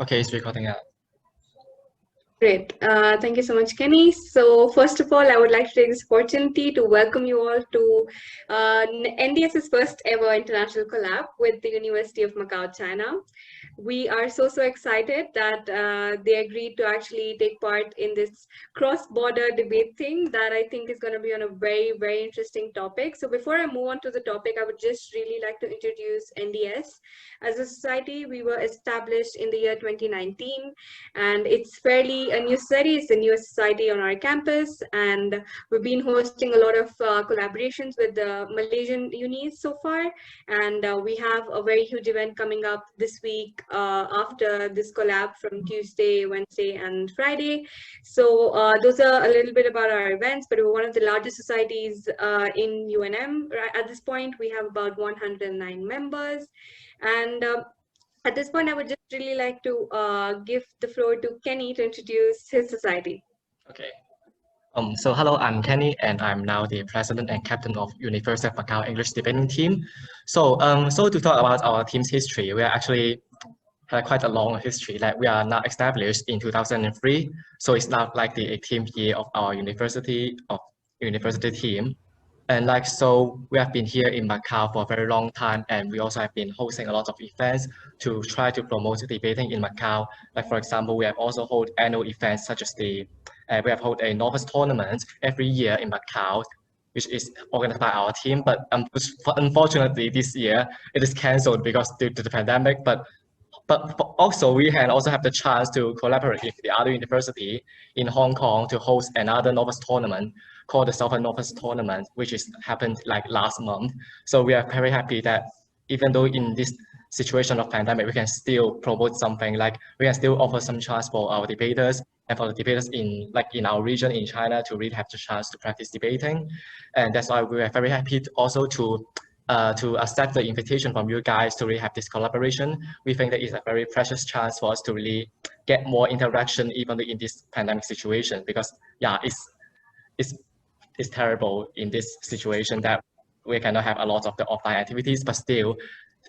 Okay, it's recording now. Great. Thank you so much, Kenny. So, first of all, I would like to take this opportunity to welcome you all to NDS's first ever international collab with the University of Macau, China. We are so excited that they agreed to actually take part in this cross-border debate thing that I think is going to be on a very interesting topic. So, before I move on to the topic, I would just really like to introduce NDS. As a society, we were established in the year 2019, and it's fairly a new study. It's the newest society on our campus, and we've been hosting a lot of collaborations with the Malaysian unis so far, and we have a very huge event coming up this week after this collab from Tuesday, Wednesday, and Friday. So those are a little bit about our events, but we're one of the largest societies in UNM. Right at this point, we have about 109 members, and at this point, I would just really like to give the floor to Kenny to introduce his society. Okay. So hello, I'm Kenny, and I'm now the president and captain of University of Macau English debating team. So to talk about our team's history, we are actually had quite a long history. Like we are now established in 2003, so it's now like the 18th year of our university team. And like so, we have been here in Macau for a very long time, and we also have been hosting a lot of events to try to promote debating in Macau. Like for example, we have also hold annual events such as we have hold a novice tournament every year in Macau, which is organized by our team. But unfortunately, this year it is cancelled because due to the pandemic. But also we can also have the chance to collaborate with the other university in Hong Kong to host another novice tournament called the Southern Novice Tournament, which is happened like last month. So we are very happy that even though in this situation of pandemic, we can still promote something, like we can still offer some chance for our debaters and for the debaters in our region in China to really have the chance to practice debating. And that's why we are very happy also to accept the invitation from you guys to really have this collaboration. We think that it's a very precious chance for us to really get more interaction even in this pandemic situation, because yeah, it's it's terrible in this situation that we cannot have a lot of the offline activities, but still,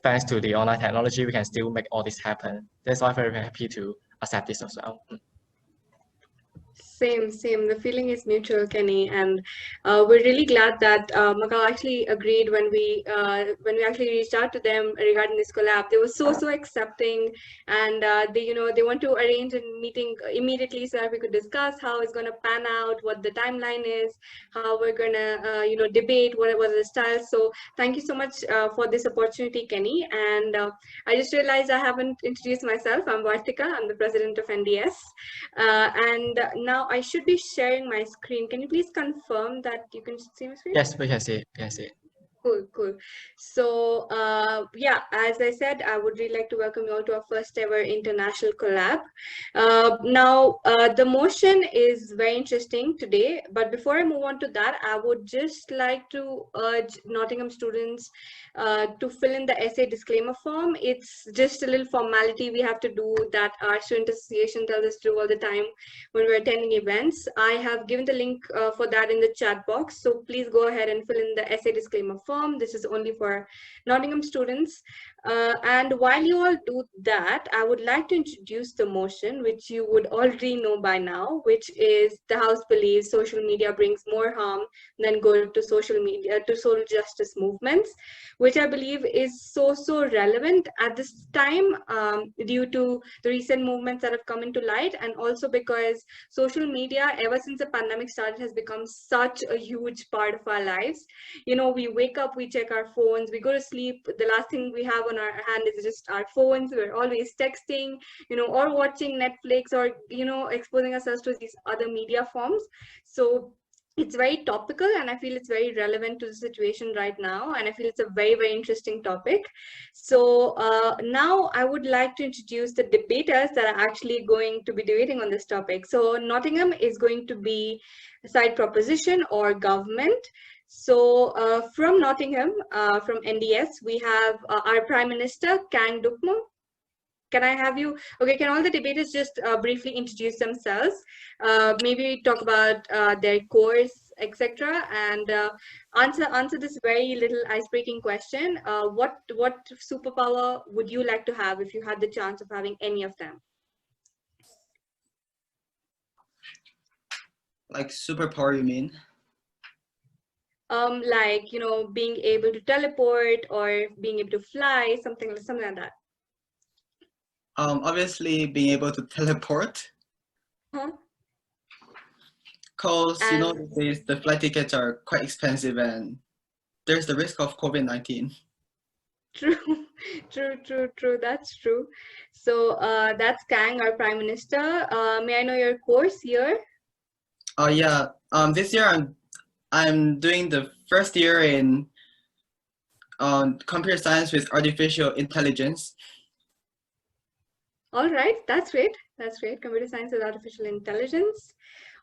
thanks to the online technology, we can still make all this happen. That's why I'm very happy to accept this as well. Same. The feeling is mutual, Kenny, and we're really glad that Macau actually agreed when we actually reached out to them regarding this collab. They were so accepting, and they want to arrange a meeting immediately so that we could discuss how it's going to pan out, what the timeline is, how we're going to debate what was the style. So thank you so much for this opportunity, Kenny. And I just realized I haven't introduced myself. I'm Vartika. I'm the president of NDS. And now I should be sharing my screen. Can you please confirm that you can see my screen? Yes, we can see it. We can see it. Cool. So, yeah, as I said, I would really like to welcome you all to our first ever international collab. The motion is very interesting today, but before I move on to that, I would just like to urge Nottingham students to fill in the essay disclaimer form. It's just a little formality we have to do that our student association tells us to do all the time when we're attending events. I have given the link for that in the chat box, so please go ahead and fill in the essay disclaimer form. This is only for Nottingham students. And while you all do that, I would like to introduce the motion, which you would already know by now, which is the House believes social media brings more harm than good to social media, to social justice movements, which I believe is so relevant at this time due to the recent movements that have come into light, and also because social media, ever since the pandemic started, has become such a huge part of our lives. We wake up, we check our phones, we go to sleep, the last thing we have on our hand is just our phones. We're always texting, or watching Netflix, or exposing ourselves to these other media forms. So it's very topical, and I feel it's very relevant to the situation right now, and I feel it's a very interesting topic. So now I would like to introduce the debaters that are actually going to be debating on this topic. So Nottingham is going to be side proposition or government. So from Nottingham, from NDS, we have our Prime Minister, Kang Dukmo. Can I have you? Okay, can all the debaters just briefly introduce themselves? Maybe talk about their course etc. And answer this very little ice-breaking question. What superpower would you like to have if you had the chance of having any of them? Like superpower, you mean? Like, you know, being able to teleport or being able to fly, something like that. Obviously being able to teleport, Huh? because you know And the flight tickets are quite expensive and there's the risk of COVID-19. true, true. That's true. So that's Kang, our Prime Minister. May I know your course here? Oh yeah. This year I'm doing the first year in computer science with artificial intelligence. All right, that's great. That's great. Computer science and artificial intelligence.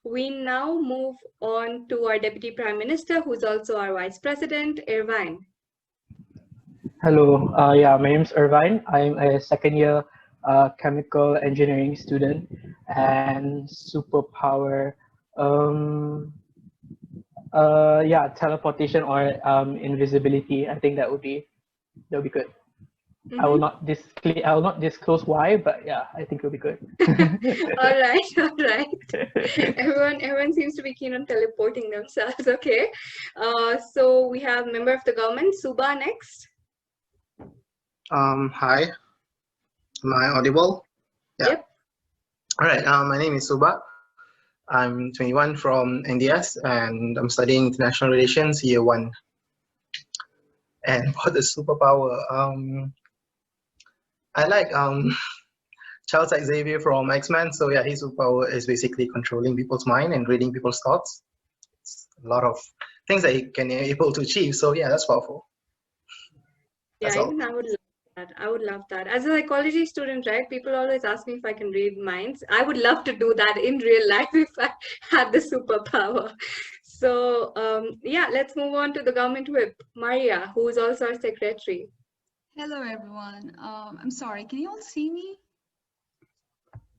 We now move on to our Deputy Prime Minister, who's also our Vice President, Irvine. Hello, yeah, my name is Irvine. I'm a second year chemical engineering student, and superpower, yeah, teleportation or invisibility. I think that would be good. I will not disclose why, but yeah, I think it'll be good. All right, all right. Everyone seems to be keen on teleporting themselves. Okay. So we have member of the government, Suba, next. Hi, am I audible? Yeah. Yep. All right, my name is Suba. I'm 21 from NDS and I'm studying international relations year 1. And for the superpower, I like Charles Xavier from X-Men. So yeah, his superpower is basically controlling people's mind and reading people's thoughts. It's a lot of things that he can able to achieve. So yeah, that's powerful. Yeah, even I would love that. I would love that. As a psychology student, right? People always ask me if I can read minds. I would love to do that in real life if I had the superpower. So yeah, let's move on to the government whip, Maria, who is also our secretary. Hello, everyone. I'm sorry, can you all see me?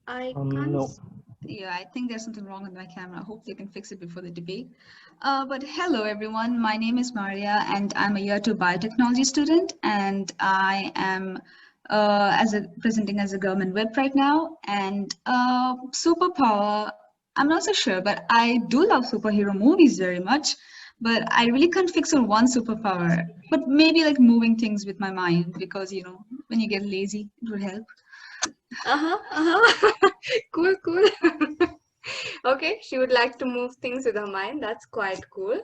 I can't. No. Yeah, I think there's something wrong with my camera. I hope they can fix it before the debate. But hello, everyone. My name is Maria, and I'm a year 2 biotechnology student, and I am presenting as a government whip right now. And superpower, I'm not so sure, but I do love superhero movies very much. But I really can't fix on one superpower. But maybe like moving things with my mind, because you know, when you get lazy, it would help. Cool. Okay, she would like to move things with her mind. That's quite cool.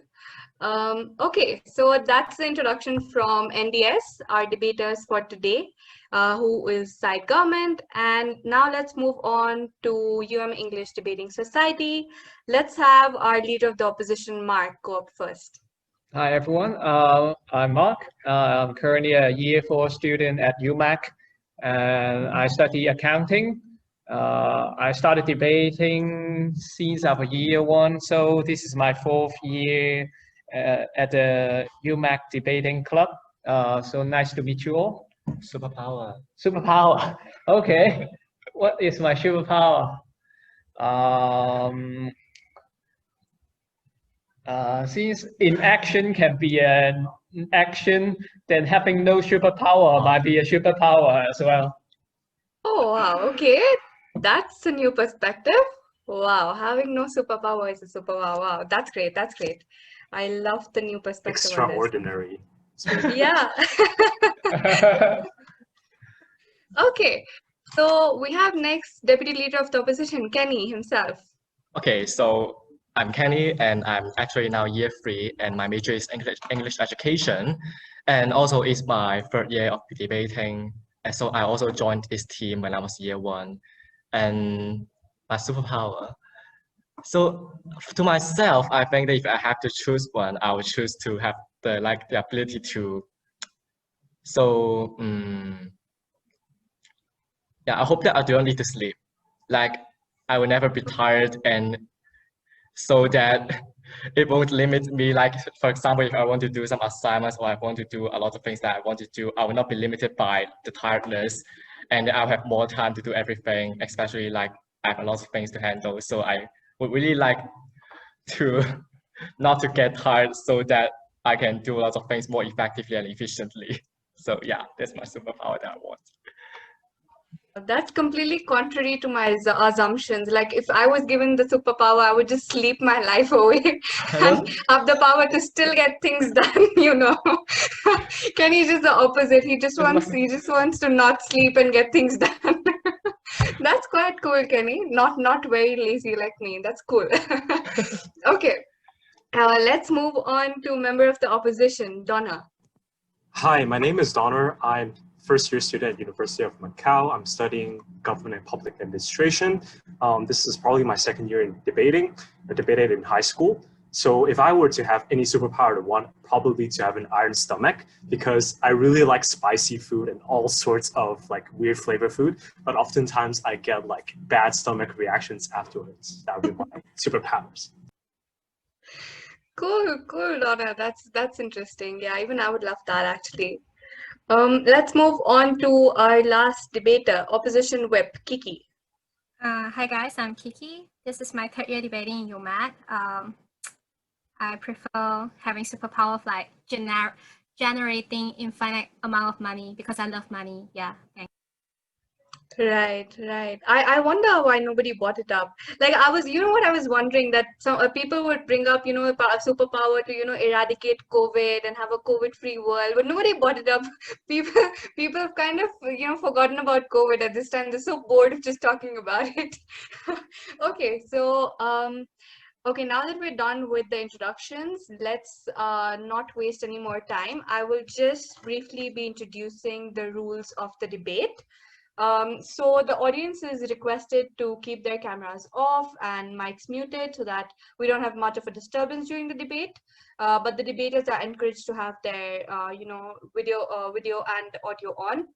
Okay, so that's the introduction from NDS, our debaters for today, who is side government. And now let's move on to English Debating Society. Let's have our leader of the opposition, Mark, go up first. Hi, everyone. I'm Mark. I'm currently a year 4 student at UMac, and I study accounting. I started debating since our year 1, so this is my 4th year at the UMac debating club. So nice to meet you all. Superpower. Okay. What is my superpower? Since inaction can be an action, then having no superpower might be a superpower as well. Oh, wow. Okay. That's a new perspective. Wow. Having no superpower is a superpower. Wow. That's great. That's great. I love the new perspective. Extraordinary. Yeah. Okay. So we have next Deputy Leader of the Opposition, Kenny himself. Okay, so I'm Kenny and I'm actually now year 3 and my major is English education, and also it's my 3rd year of debating. And so I also joined this team when I was year 1. And my superpower. So to myself, I think that if I have to choose one, I would choose to have the ability to. So yeah, I hope that I don't need to sleep. Like I will never be tired, and so that it won't limit me. Like for example, if I want to do some assignments or I want to do a lot of things that I want to do, I will not be limited by the tiredness, and I'll have more time to do everything, especially like I have a lot of things to handle. So I would really like to not to get tired so that I can do lots of things more effectively and efficiently. So yeah, that's my superpower that I want. That's completely contrary to my assumptions. Like if I was given the superpower, I would just sleep my life away and have the power to still get things done, you know. Kenny is just the opposite. He just wants to not sleep and get things done. That's quite cool, Kenny. Not very lazy like me. That's cool. Okay. Let's move on to member of the opposition, Donna. Hi, my name is Donner. I'm first year student at University of Macau. I'm studying government and public administration. This is probably my second year in debating. I debated in high school. So if I were to have any superpower, I want probably to have an iron stomach, because I really like spicy food and all sorts of like weird flavor food, but oftentimes I get like bad stomach reactions afterwards. That would be my superpowers. Cool, Donna. That's interesting. Yeah, even I would love that actually. Let's move on to our last debater, opposition whip, Kiki. Hi guys, I'm Kiki. This is my third year debating in UMac. I prefer having superpower of like generating infinite amount of money because I love money. Yeah. Thanks. Right. I wonder why nobody brought it up. Like I was, you know what I was wondering, that some people would bring up, you know, a superpower to, you know, eradicate COVID and have a COVID-free world, but nobody brought it up. People have kind of, you know, forgotten about COVID at this time. They're so bored of just talking about it. Okay, so okay, now that we're done with the introductions, let's not waste any more time. I will just briefly be introducing the rules of the debate. So the audience is requested to keep their cameras off and mics muted so that we don't have much of a disturbance during the debate. But the debaters are encouraged to have their, you know, video and audio on.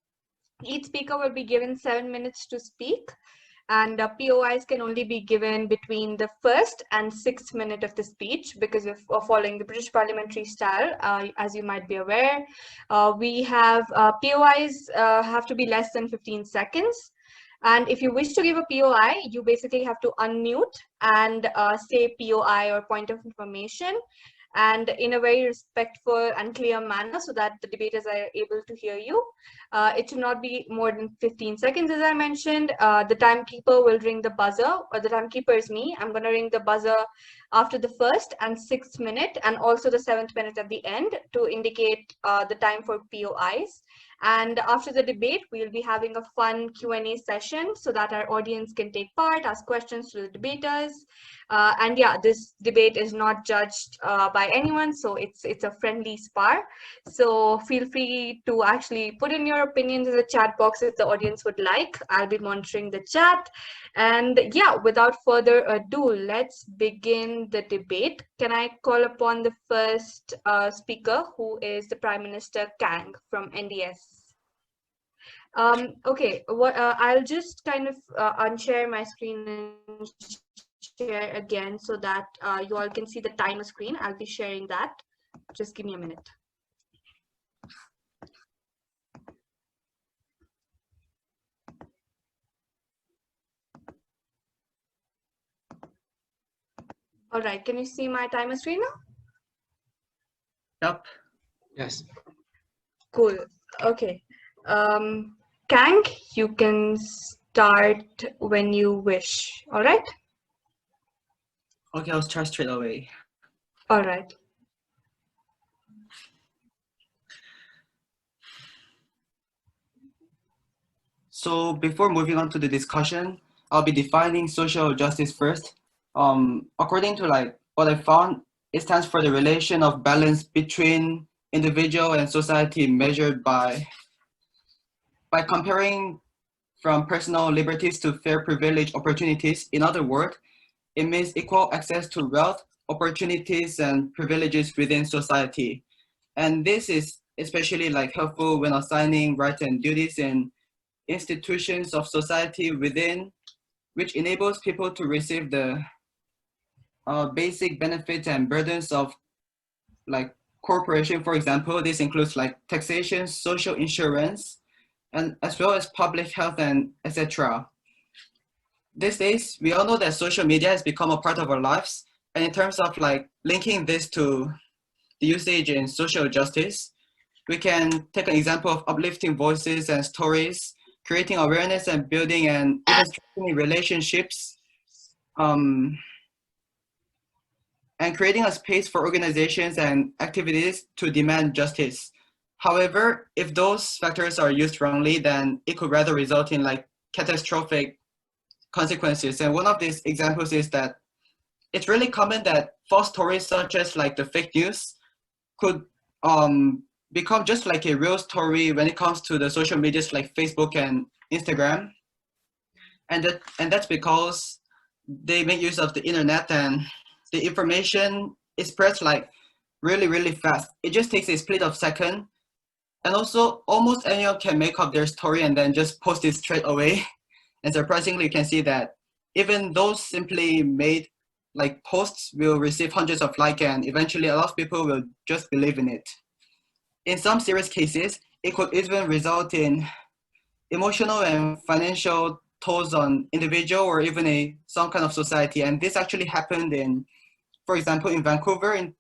Each speaker will be given 7 minutes to speak, and POIs can only be given between the first and 6th minute of the speech because of following the British parliamentary style. As you might be aware, we have POIs have to be less than 15 seconds. And if you wish to give a POI, you basically have to unmute and say POI or point of information, and in a very respectful and clear manner so that the debaters are able to hear you. It should not be more than 15 seconds, as I mentioned. The timekeeper will ring the buzzer, or the timekeeper is me. I'm going to ring the buzzer after the 1st and 6th minute, and also the 7th minute at the end to indicate the time for POIs. And after the debate, we'll be having a fun Q&A session so that our audience can take part, ask questions to the debaters. And yeah, this debate is not judged by anyone, so it's a friendly spar. So feel free to actually put in your opinions in the chat box if the audience would like. I'll be monitoring the chat. And yeah, without further ado, let's begin the debate. Can I call upon the first speaker, who is the Prime Minister Kang from NDS? Okay, I'll just kind of unshare my screen and share again so that you all can see the timer screen. I'll be sharing that. Just give me a minute. All right, can you see my timer screen now? Yep. Yes. Cool. Okay. Kang, you can start when you wish. All right? Okay, I'll start straight away. All right. So before moving on to the discussion, I'll be defining social justice first. According to like what I found, it stands for the relation of balance between individual and society measured by comparing from personal liberties to fair privilege opportunities. In other words, it means equal access to wealth, opportunities, and privileges within society. And this is especially like helpful when assigning rights and duties in institutions of society within, which enables people to receive the basic benefits and burdens of like corporation. For example, this includes like taxation, social insurance, and as well as public health and etc. These days, we all know that social media has become a part of our lives, And in terms of like linking this to the usage in social justice, we can take an example of uplifting voices and stories, creating awareness and building and even strengthening relationships, and creating a space for organizations and activities to demand justice. However, if those factors are used wrongly, then it could rather result in like catastrophic consequences. And one of these examples is that it's really common that false stories such as like the fake news could become just like a real story when it comes to the social medias like Facebook and Instagram. And that's because they make use of the internet, and the information is spreads like really, really fast. It just takes a split of second. And also almost anyone can make up their story and then just post it straight away. And surprisingly, you can see that even those simply made like posts will receive hundreds of likes, and eventually a lot of people will just believe in it. In some serious cases, it could even result in emotional and financial tolls on individual or even some kind of society. And this actually happened in, for example, in Vancouver in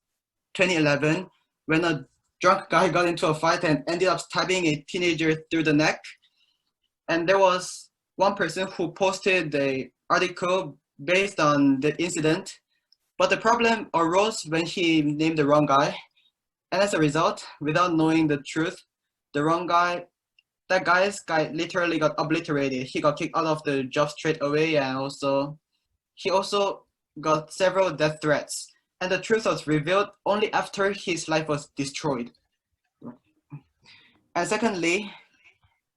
2011, when a drunk guy got into a fight and ended up stabbing a teenager through the neck. And there was one person who posted the article based on the incident, but the problem arose when he named the wrong guy. And as a result, without knowing the truth, the wrong guy, that guy literally got obliterated. He got kicked out of the job straight away, and he also got several death threats. And the truth was revealed only after his life was destroyed. And secondly,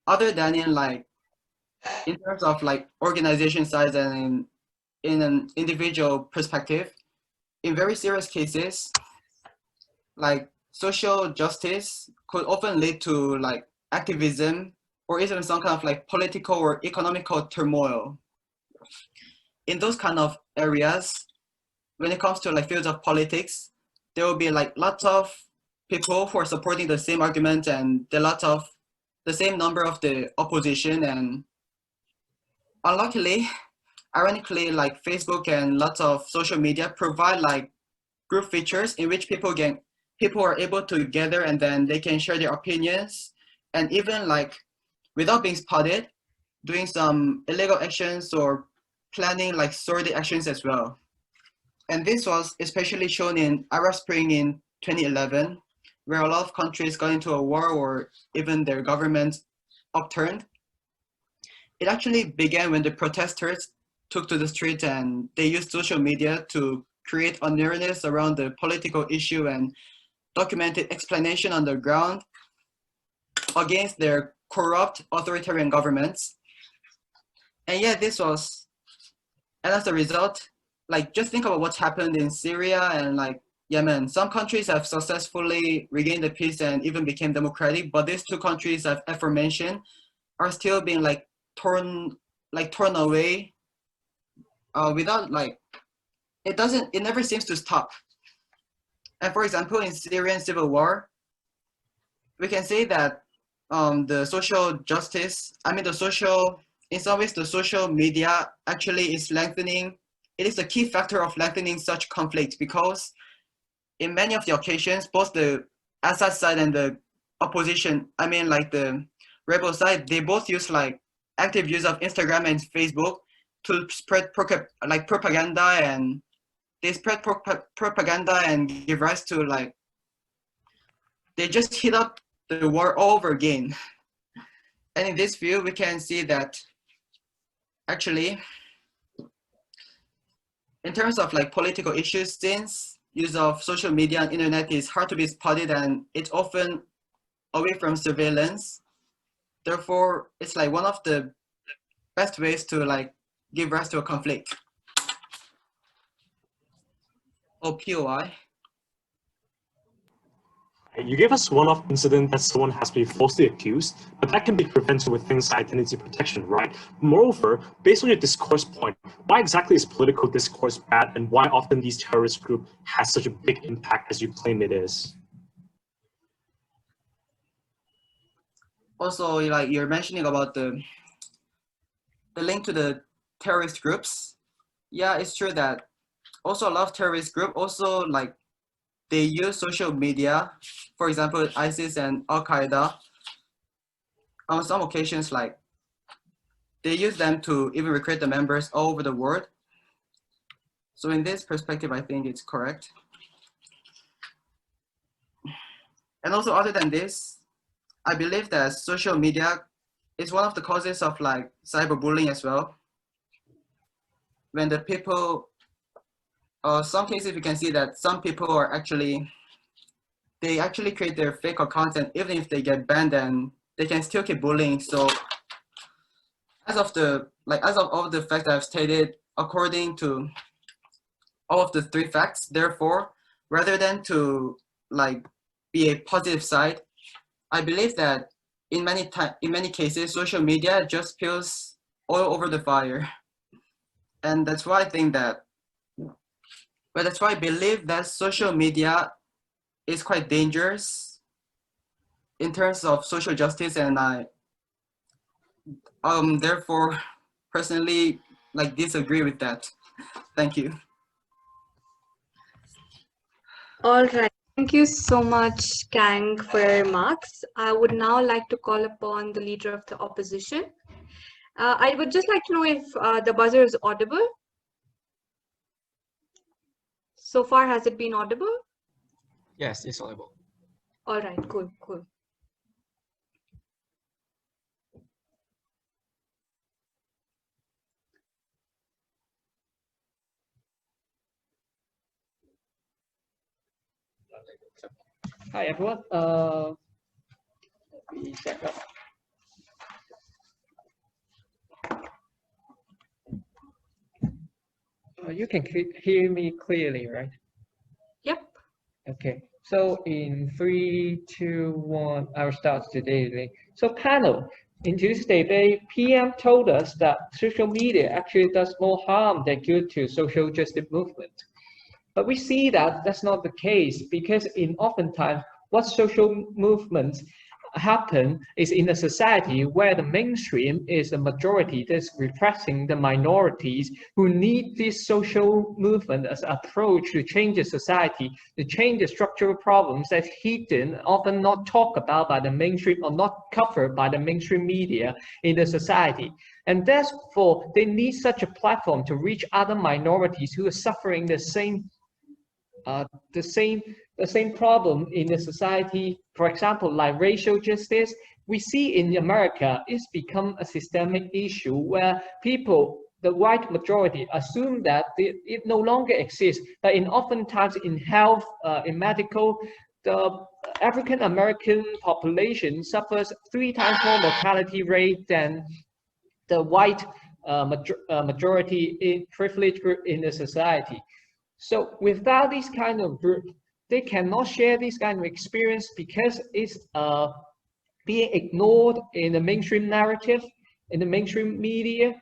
other than in terms of like organization size and in an individual perspective, in very serious cases, like social justice could often lead to like activism or even some kind of like political or economical turmoil. In those kind of areas, when it comes to like fields of politics, there will be like lots of people who are supporting the same argument, and there are lots of the same number of the opposition. And unluckily, ironically, like Facebook and lots of social media provide like group features in which people are able to gather, and then they can share their opinions, and even like without being spotted, doing some illegal actions or planning like sordid actions as well. And this was especially shown in Arab Spring in 2011, where a lot of countries got into a war or even their governments upturned. It actually began when the protesters took to the street and they used social media to create awareness around the political issue and documented explanation on the ground against their corrupt authoritarian governments. And yeah, and as a result, like just think about what's happened in Syria and like Yemen. Some countries have successfully regained the peace and even became democratic, but these two countries I've aforementioned are still being like torn away without like, it never seems to stop. And for example, in Syrian civil war, we can say that the social justice, in some ways, the social media actually is lengthening. It is a key factor of lengthening such conflict, because in many of the occasions, both the Assad side and the opposition, like the rebel side, they both use like active use of Instagram and Facebook to spread propaganda, and they spread propaganda and give rise to like, they just heat up the war all over again. And in this view, we can see that actually, in terms of like political issues, since use of social media and internet is hard to be spotted and it's often away from surveillance, therefore it's like one of the best ways to like give rise to a conflict. POI. You gave us one-off incident that someone has been falsely accused, but that can be prevented with things like identity protection, right? Moreover, based on your discourse point, why exactly is political discourse bad, and why often these terrorist groups has such a big impact as you claim it is? Also, like you're mentioning about the link to the terrorist groups. Yeah, it's true that also a lot of terrorist group also like they use social media. For example, ISIS and Al Qaeda. On some occasions, like they use them to even recruit the members all over the world. So in this perspective, I think it's correct. And also, other than this, I believe that social media is one of the causes of like cyberbullying as well. When the people, some cases we can see that some people are actually, they actually create their fake accounts, and even if they get banned, then they can still keep bullying. So as of all the facts I've stated, according to all of the three facts, therefore, rather than to like be a positive side, I believe that in many cases, social media just spills oil over the fire. And that's why I think that, but that's why I believe that social media is quite dangerous in terms of social justice, and I therefore personally like disagree with that. Thank you. All right. Thank you so much, Kang, for your remarks. I would now like to call upon the leader of the opposition. I would just like to know if the buzzer is audible. So far, has it been audible? Yes, it's audible. All right, cool, cool. Hi everyone. We check up. You can hear me clearly, right? Yep. Okay. So in 3, 2, 1, I'll start today. So panel, in today's debate, PM told us that social media actually does more harm than good to social justice movement. But we see that that's not the case, because in oftentimes what social movements happen is in a society where the mainstream is the majority that's repressing the minorities who need this social movement as an approach to change the society, to change the structural problems that's hidden, often not talked about by the mainstream or not covered by the mainstream media in the society. And therefore, they need such a platform to reach other minorities who are suffering the same problem in the society. For example, like racial justice, we see in America, it's become a systemic issue where people, the white majority, assume that it no longer exists. But oftentimes in health, in medical, the African American population suffers 3 times more mortality rate than the white majority in privileged group in the society. So without this kind of group, they cannot share this kind of experience because it's being ignored in the mainstream narrative, in the mainstream media.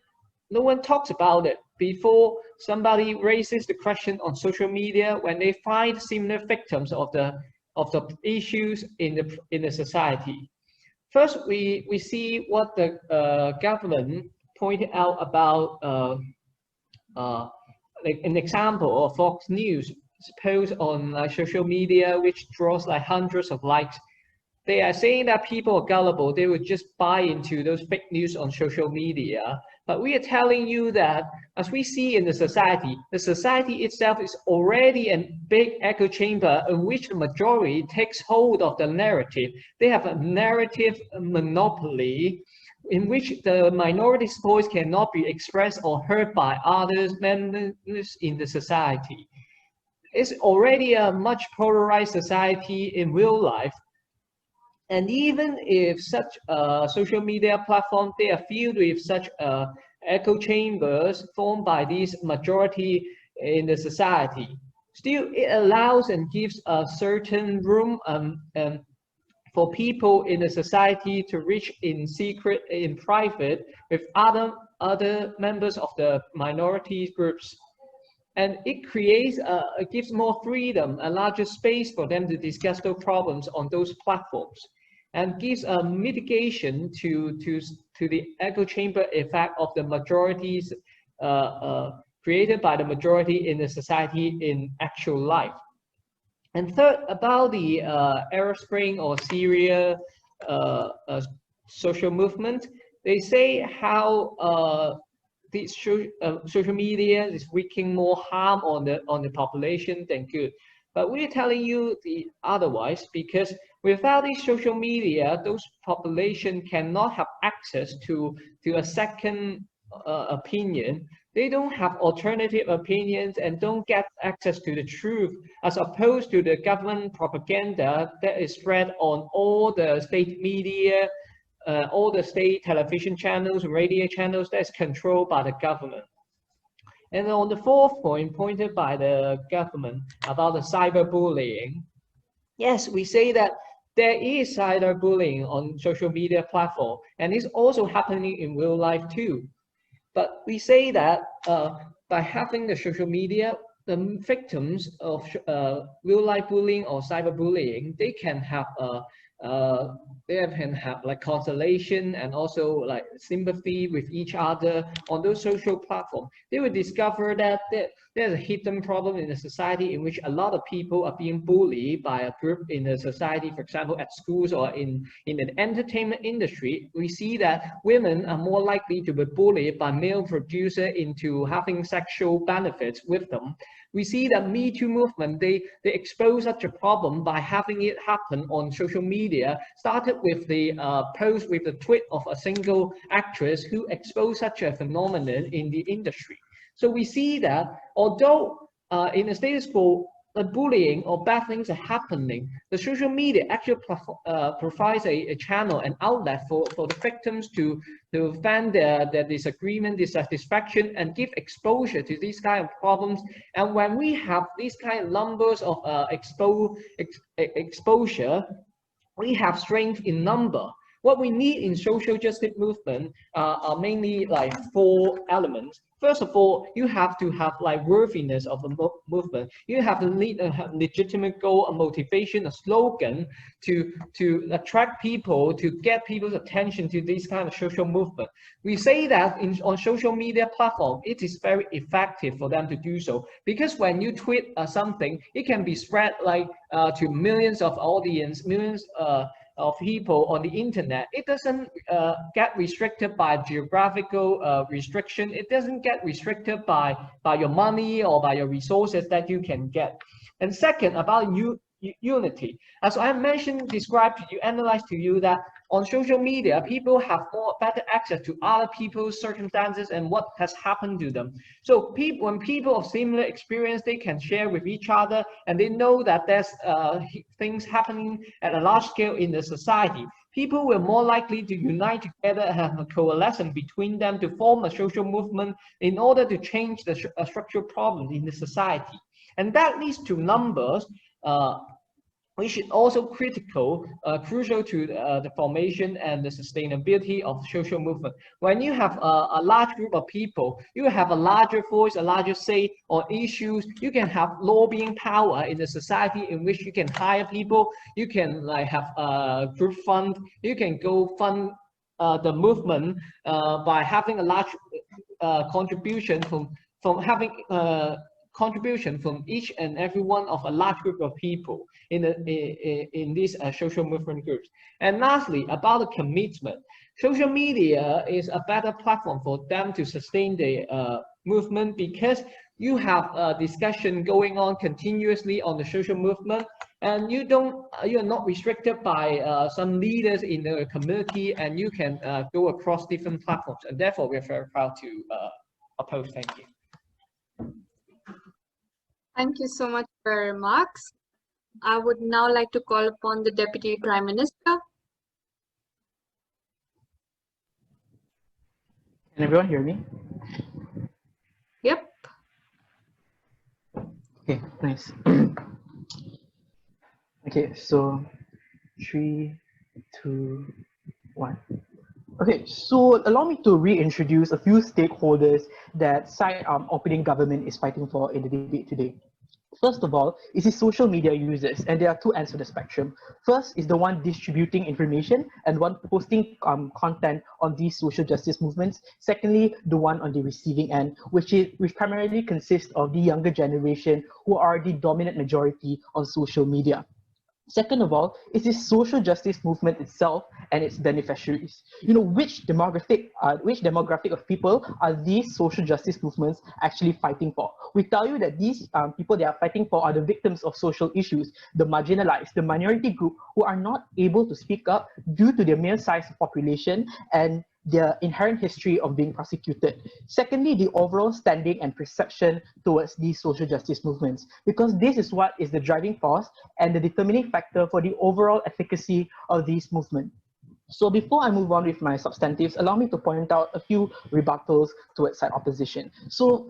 No one talks about it before somebody raises the question on social media when they find similar victims of the issues in the society. First, we see what the government pointed out about like an example of Fox News post on social media, which draws like hundreds of likes. They are saying that people are gullible. They would just buy into those fake news on social media. But we are telling you that, as we see in the society itself is already a big echo chamber in which the majority takes hold of the narrative. They have a narrative monopoly in which the minority's voice cannot be expressed or heard by other members in the society. It's already a much polarized society in real life. And even if such social media platforms, they are filled with such echo chambers formed by these majority in the society, still it allows and gives a certain room for people in the society to reach in secret, in private, with other members of the minority groups. And it creates, it gives more freedom, a larger space for them to discuss those problems on those platforms, and gives a mitigation to the echo chamber effect of the majority's created by the majority in the society in actual life. And third, about the Arab Spring or Syria social movement, they say how the social media is wreaking more harm on the population than good. But we're telling you the otherwise, because without these social media, those population cannot have access to a second opinion. They don't have alternative opinions and don't get access to the truth, as opposed to the government propaganda that is spread on all the state media, all the state television channels, radio channels that is controlled by the government. And on the fourth point pointed by the government about the cyberbullying, yes, we say that there is cyberbullying on social media platform, and it's also happening in real life too. But we say that by having the social media, the victims of real life bullying or cyberbullying, they can have like consolation and also like sympathy with each other on those social platforms. They will discover that there's a hidden problem in the society in which a lot of people are being bullied by a group in the society, for example, at schools or in the entertainment industry. We see that women are more likely to be bullied by male producer into having sexual benefits with them. We see that Me Too movement, they expose such a problem by having it happen on social media. Started with the post with the tweet of a single actress who exposed such a phenomenon in the industry. So we see that although in the status quo, bullying or bad things are happening, the social media actually provides a channel, an outlet for the victims to vent their disagreement, dissatisfaction, and give exposure to these kind of problems. And when we have these kind of numbers of exposure, we have strength in number. What we need in social justice movement are mainly like 4 elements. First of all, you have to have like worthiness of the movement. You have to lead a legitimate goal, a motivation, a slogan to attract people, to get people's attention to this kind of social movement. We say that on social media platform, it is very effective for them to do so, because when you tweet something, it can be spread like to millions of audience, millions of people on the internet. It doesn't get restricted by geographical restriction. It doesn't get restricted by your money or by your resources that you can get. And second, about unity. As I mentioned, described to you, analyzed to you that on social media, people have better access to other people's circumstances and what has happened to them. So when people of similar experience, they can share with each other, and they know that there's things happening at a large scale in the society. People will more likely to unite together and have a coalescence between them to form a social movement in order to change the structural problems in the society. And that leads to numbers, which is also crucial to the formation and the sustainability of social movement. When you have a large group of people, you have a larger voice, a larger say on issues. You can have lobbying power in the society in which you can hire people. You can like have a group fund. You can go fund the movement by having a large contribution from having contribution from each and every one of a large group of people in these social movement groups. And lastly, about the commitment. Social media is a better platform for them to sustain the movement, because you have a discussion going on continuously on the social movement, and you're not restricted by some leaders in the community, and you can go across different platforms. And therefore, we're very proud to oppose. Thank you. Thank you so much for your remarks. I would now like to call upon the Deputy Prime Minister. Can everyone hear me? Yep. Okay, nice. Okay, so 3, 2, 1. Okay, so allow me to reintroduce a few stakeholders that side operating government is fighting for in the debate today. First of all, is the social media users, and there are two ends of the spectrum. First is the one distributing information and one posting content on these social justice movements. Secondly, the one on the receiving end, which primarily consists of the younger generation who are the dominant majority on social media. Second of all, is this social justice movement itself and its beneficiaries. Which demographic of people are these social justice movements actually fighting for? We tell you that these people they are fighting for are the victims of social issues, the marginalized, the minority group who are not able to speak up due to their mere size of population and their inherent history of being prosecuted. Secondly, the overall standing and perception towards these social justice movements, because this is what is the driving force and the determining factor for the overall efficacy of these movements. So before I move on with my substantives, allow me to point out a few rebuttals towards side opposition. So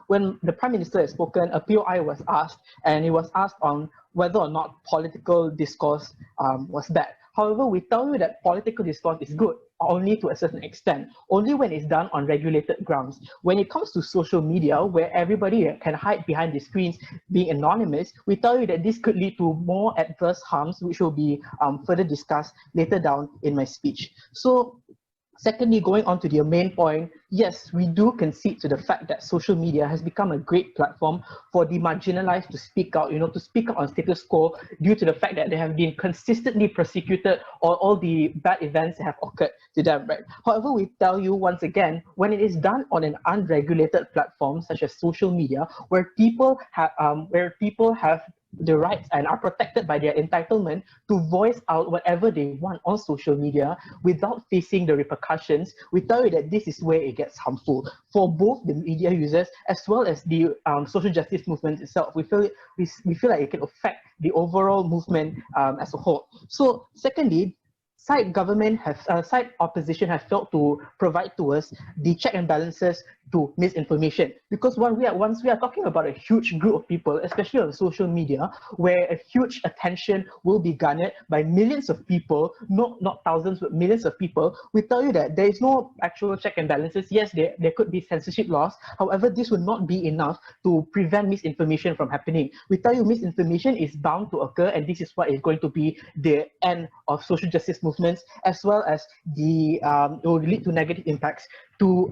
when the Prime Minister has spoken, a POI was asked, and it was asked on whether or not political discourse was bad. However, we tell you that political discourse is good, only to a certain extent, only when it's done on regulated grounds. When it comes to social media, where everybody can hide behind the screens being anonymous, we tell you that this could lead to more adverse harms, which will be further discussed later down in my speech. So, secondly, going on to the main point, yes, we do concede to the fact that social media has become a great platform for the marginalized to speak out, to speak out on status quo due to the fact that they have been consistently persecuted or all the bad events that have occurred to them, right? However, we tell you once again, when it is done on an unregulated platform such as social media, where people have the rights and are protected by their entitlement to voice out whatever they want on social media without facing the repercussions, we tell you that this is where it gets harmful for both the media users as well as the social justice movement itself. We feel like it can affect the overall movement as a whole. So secondly, side opposition have failed to provide to us the check and balances to misinformation, because once we are talking about a huge group of people, especially on social media, where a huge attention will be garnered by millions of people, not thousands but millions of people, we tell you that there is no actual check and balances. Yes, there could be censorship laws, however this would not be enough to prevent misinformation from happening. We tell you misinformation is bound to occur, and this is what is going to be the end of social justice movements, as well as it will lead to negative impacts to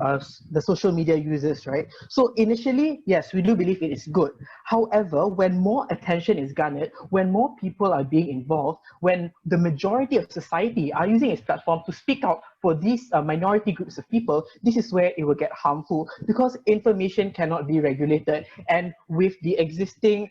the social media users, right? So initially, yes, we do believe it is good. However, when more attention is garnered, when more people are being involved, when the majority of society are using its platform to speak out for these minority groups of people, this is where it will get harmful, because information cannot be regulated. And with the existing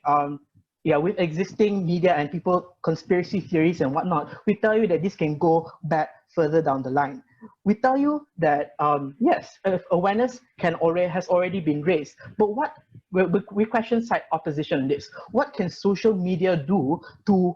with existing media and people conspiracy theories and whatnot, we tell you that this can go back further down the line. We tell you that yes, awareness has already been raised, but we question side opposition on this. What can social media do to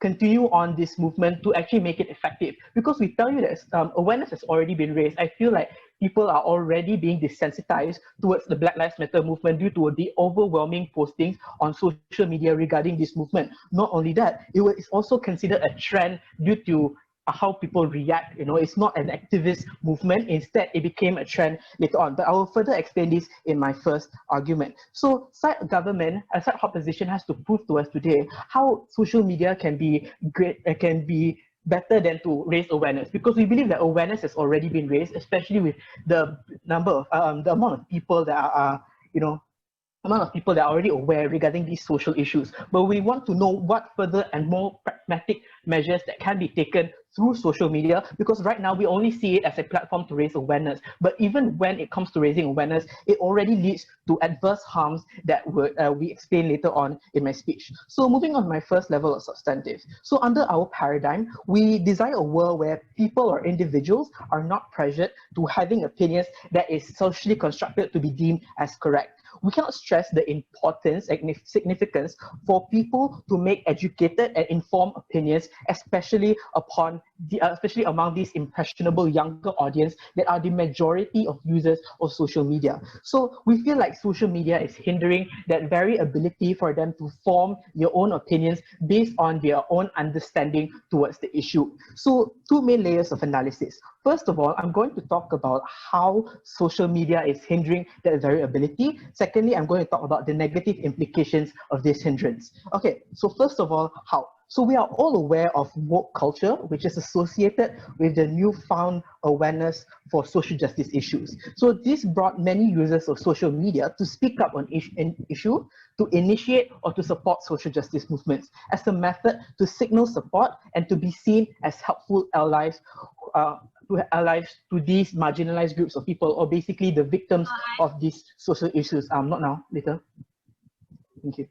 continue on this movement to actually make it effective? Because we tell you that awareness has already been raised. I feel like people are already being desensitized towards the Black Lives Matter movement due to the overwhelming postings on social media regarding this movement. Not only that, it's also considered a trend due to how people react. It's not an activist movement. Instead, it became a trend later on. But I will further explain this in my first argument. So side opposition has to prove to us today how social media can be great, can be better than to raise awareness, because we believe that awareness has already been raised, especially with the the amount of people that are already aware regarding these social issues. But we want to know what further and more pragmatic measures that can be taken through social media, because right now we only see it as a platform to raise awareness. But even when it comes to raising awareness, it already leads to adverse harms that we explain later on in my speech. So moving on my first level of substantive. So under our paradigm, we desire a world where people or individuals are not pressured to having opinions that is socially constructed to be deemed as correct. We cannot stress the importance and significance for people to make educated and informed opinions, especially upon especially among these impressionable younger audience that are the majority of users of social media. So we feel like social media is hindering that very ability for them to form their own opinions based on their own understanding towards the issue. So two main layers of analysis. First of all, I'm going to talk about how social media is hindering that very ability. Secondly, I'm going to talk about the negative implications of this hindrance. Okay, so first of all, how? So we are all aware of woke culture, which is associated with the newfound awareness for social justice issues. So this brought many users of social media to speak up on an issue, to initiate or to support social justice movements as a method to signal support and to be seen as helpful allies to these marginalized groups of people, or basically the victims of these social issues. Not now, later. Thank you.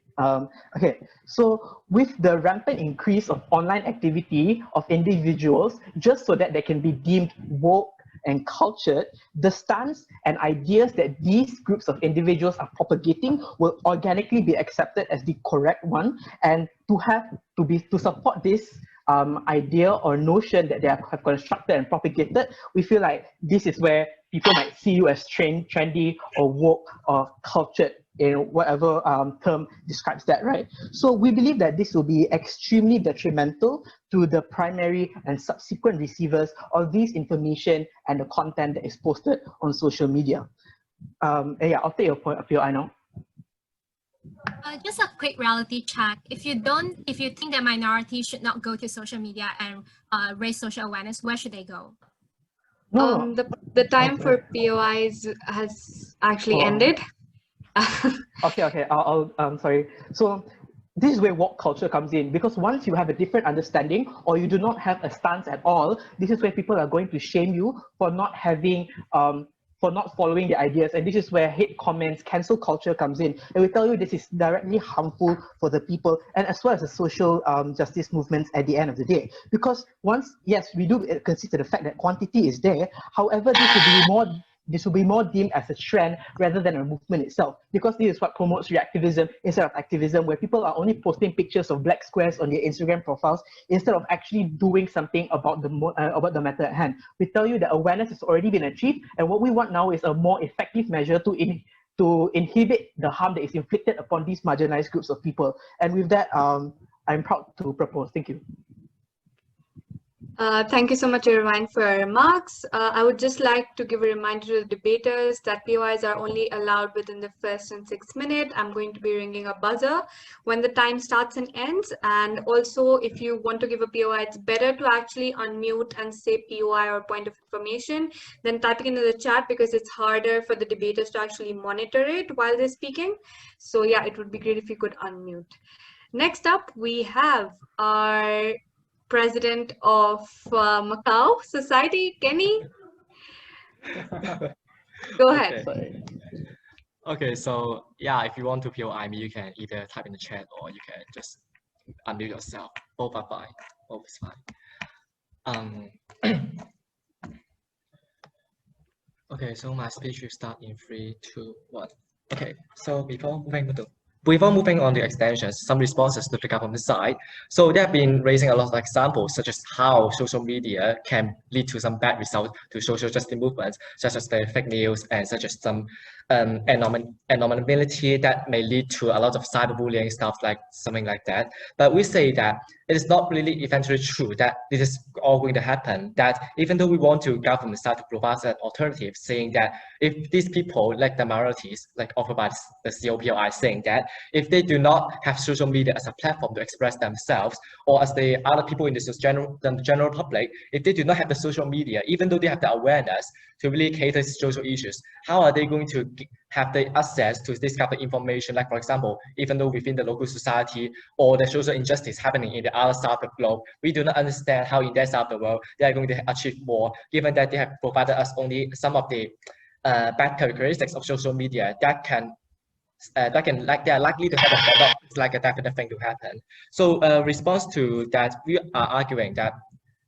Okay, so with the rampant increase of online activity of individuals, just so that they can be deemed woke and cultured, the stance and ideas that these groups of individuals are propagating will organically be accepted as the correct one, and to support this idea or notion that they have constructed and propagated, we feel like this is where people might see you as trendy or woke or cultured, in whatever term describes that, right? So we believe that this will be extremely detrimental to the primary and subsequent receivers of this information and the content that is posted on social media. Yeah, I'll take your point up here, I know. Just a quick reality check. If you think that minorities should not go to social media and raise social awareness, where should they go? The time for POIs has actually ended. Okay. I'll sorry. So this is where woke culture comes in, because once you have a different understanding or you do not have a stance at all, this is where people are going to shame you for not having for not following the ideas, and this is where hate comments, cancel culture comes in, and we tell you this is directly harmful for the people and as well as the social justice movements at the end of the day. Because once, yes, we do consider the fact that quantity is there, however, this will be more deemed as a trend rather than a movement itself, because this is what promotes reactivism instead of activism, where people are only posting pictures of black squares on their Instagram profiles instead of actually doing something about the matter at hand. We tell you that awareness has already been achieved, and what we want now is a more effective measure to inhibit the harm that is inflicted upon these marginalized groups of people. And with that, I'm proud to propose. Thank you. Thank you so much, Irvine, for your remarks. I would just like to give a reminder to the debaters that POIs are only allowed within the first and 6th minute. I'm going to be ringing a buzzer when the time starts and ends. And also, if you want to give a POI, it's better to actually unmute and say POI or point of information than typing into the chat, because it's harder for the debaters to actually monitor it while they're speaking. So yeah, it would be great if you could unmute. Next up, we have our President of Macau Society, Kenny. Go ahead. Okay, so yeah, if you want to POI me, you can either type in the chat or you can just unmute yourself. Both are fine. Both is fine. Okay, so my speech will start in 3, 2, 1. Okay, so before moving on to extensions, some responses to the government side. So they have been raising a lot of examples, such as how social media can lead to some bad results to social justice movements, such as the fake news and such as some anonymity that may lead to a lot of cyberbullying stuff, like something like that. But we say that it is not really eventually true that this is all going to happen, that even though we want to government start to provide an alternative, saying that if these people, like the minorities, like offered by the COPOI, saying that if they do not have social media as a platform to express themselves, or as the other people in the general public, if they do not have the social media, even though they have the awareness to really cater to social issues, how are they going to have the access to this kind of information? Like, for example, even though within the local society or the social injustice happening in the other side of the globe, we do not understand how in that side of the world they are going to achieve more, given that they have provided us only some of the bad characteristics of social media that they are likely to happen, but not like a definite thing to happen. So response to that, we are arguing that,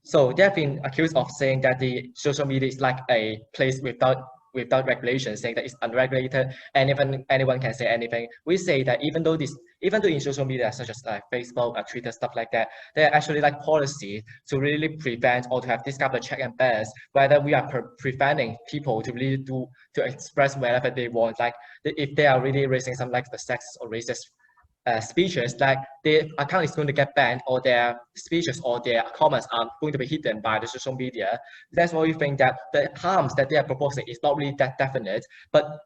so they have been accused of saying that the social media is like a place without without regulation, saying that it's unregulated and anyone can say anything. We say that even though in social media such as like Facebook or Twitter, stuff like that, there are actually like policies to really prevent or to have this kind of check and balance, whether we are preventing people to really to express wherever they want, like if they are really raising some like the sexist or racist speeches, like their account is going to get banned, or their speeches or their comments are going to be hidden by the social media. That's why we think that the harms that they are proposing is not really that definite, but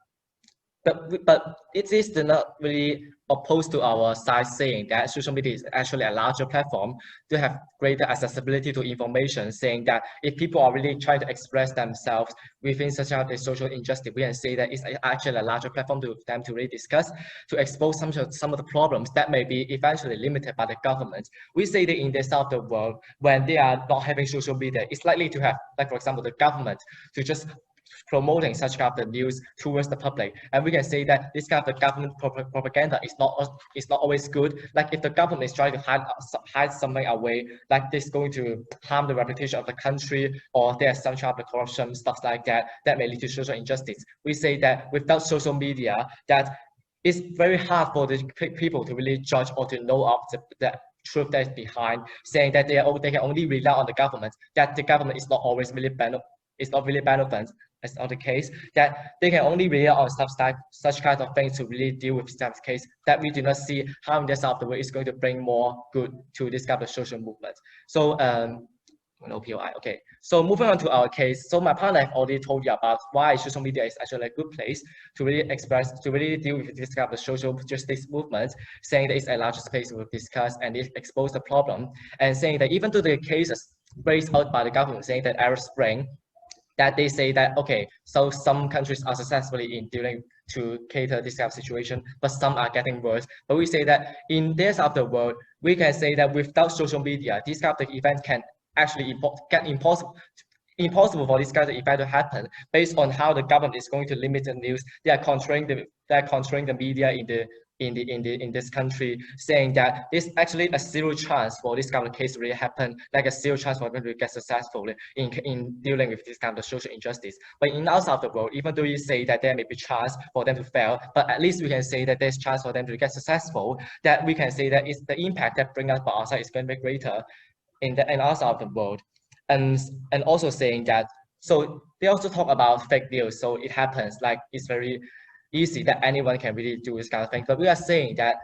it is not really opposed to our side, saying that social media is actually a larger platform to have greater accessibility to information, saying that if people are really trying to express themselves within such a social injustice, we can say that it's actually a larger platform to them to really discuss, to expose some of the problems that may be eventually limited by the government. We say that in this side of the world, when they are not having social media, it's likely to have, like for example, the government to just promoting such kind of news towards the public, and we can say that this kind of government propaganda is not always good. Like if the government is trying to hide something away, like this is going to harm the reputation of the country, or there's some kind of corruption, stuff like that may lead to social injustice. We say that without social media, that it's very hard for the people to really judge or to know of the truth that is behind, saying that they can only rely on the government, that the government is not always really benevolent, as not the case, that they can only rely on such kind of things to really deal with this case, that we do not see how in this side of the world is going to bring more good to this kind of social movement. So no POI. Okay, so moving on to our case. So my partner have already told you about why social media is actually a good place to really deal with this kind of social justice movement, saying that it's a larger space to discuss and expose the problem, and saying that even though the cases raised out by the government, saying that Arab Spring, that they say that, okay, so some countries are successfully in dealing to cater this kind of situation, but some are getting worse. But we say that in this of the world, we can say that without social media, this kind of event can actually get impossible for this kind of event to happen, based on how the government is going to limit the news. They are controlling the media in this country, saying that there's actually a zero chance for this kind of case to really happen, like a zero chance for them to get successful in dealing with this kind of social injustice. But in outside of the world, even though you say that there may be chance for them to fail, but at least we can say that there's chance for them to get successful, that we can say that it's the impact that bring us by outside is going to be greater in outside of the world. And also saying that, so they also talk about fake news. So it happens, like it's very easy that anyone can really do this kind of thing. But we are saying that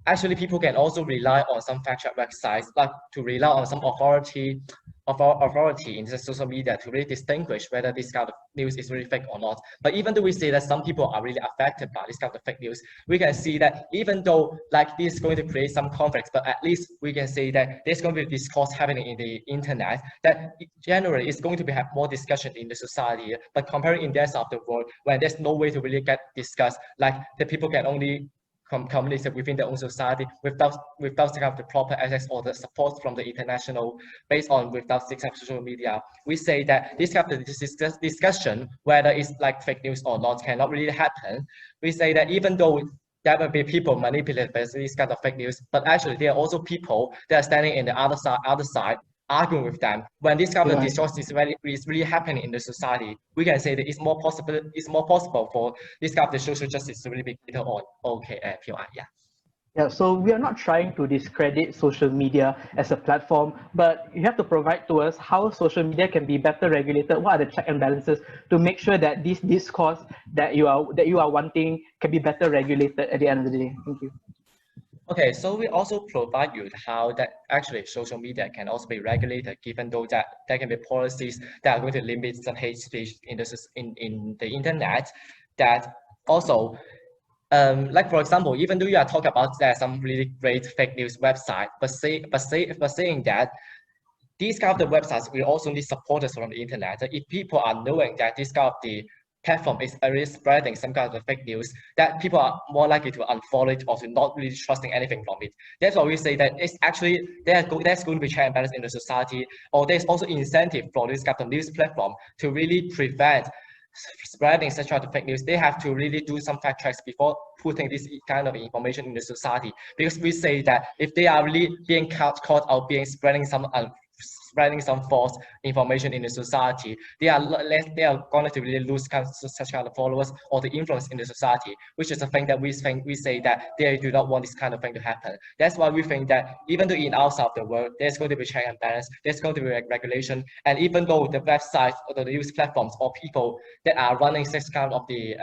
actually people can also rely on some fact check websites, like to rely on some authority in the social media to really distinguish whether this kind of news is really fake or not. But even though we say that some people are really affected by this kind of fake news, we can see that even though like this is going to create some conflicts, but at least we can say that there's going to be discourse happening in the internet, that generally is going to have more discussion in the society. But comparing in the rest of the world, when there's no way to really get discussed, like the people can only communicate within their own society without the proper access or the support from the international, based on without social media. We say that this kind of discussion, whether it's like fake news or not, cannot really happen. We say that even though there will be people manipulated by this kind of fake news, but actually there are also people that are standing in the other side arguing with them. When this kind of discourse is really happening in the society, we can say that it's more possible for this kind of social justice to really be greater on. Okay, POI, yeah. Yeah, so we are not trying to discredit social media as a platform, but you have to provide to us how social media can be better regulated. What are the check and balances to make sure that this discourse that you are wanting can be better regulated at the end of the day? Thank you. Okay, so we also provide you how that actually social media can also be regulated, given though that there can be policies that are going to limit some hate speech in the internet. That also, like for example, even though you are talking about there's some really great fake news website, but saying that these kind of the websites will also need supporters from the internet. If people are knowing that this kind of the platform is already spreading some kind of fake news, that people are more likely to unfollow it or to not really trusting anything from it. That's why we say that it's actually there's going to be check and balance in the society, or there's also incentive for this kind of news platform to really prevent spreading such kind of fake news. They have to really do some fact checks before putting this kind of information in the society, because we say that if they are really being caught or being spreading some spreading some false information in the society, they are going to really lose such kind of followers or the influence in the society, which is a thing that we say that they do not want this kind of thing to happen. That's why we think that even though in outside of the world, there's going to be check and balance, there's going to be regulation, and even though the websites or the news platforms or people that are running such kind of the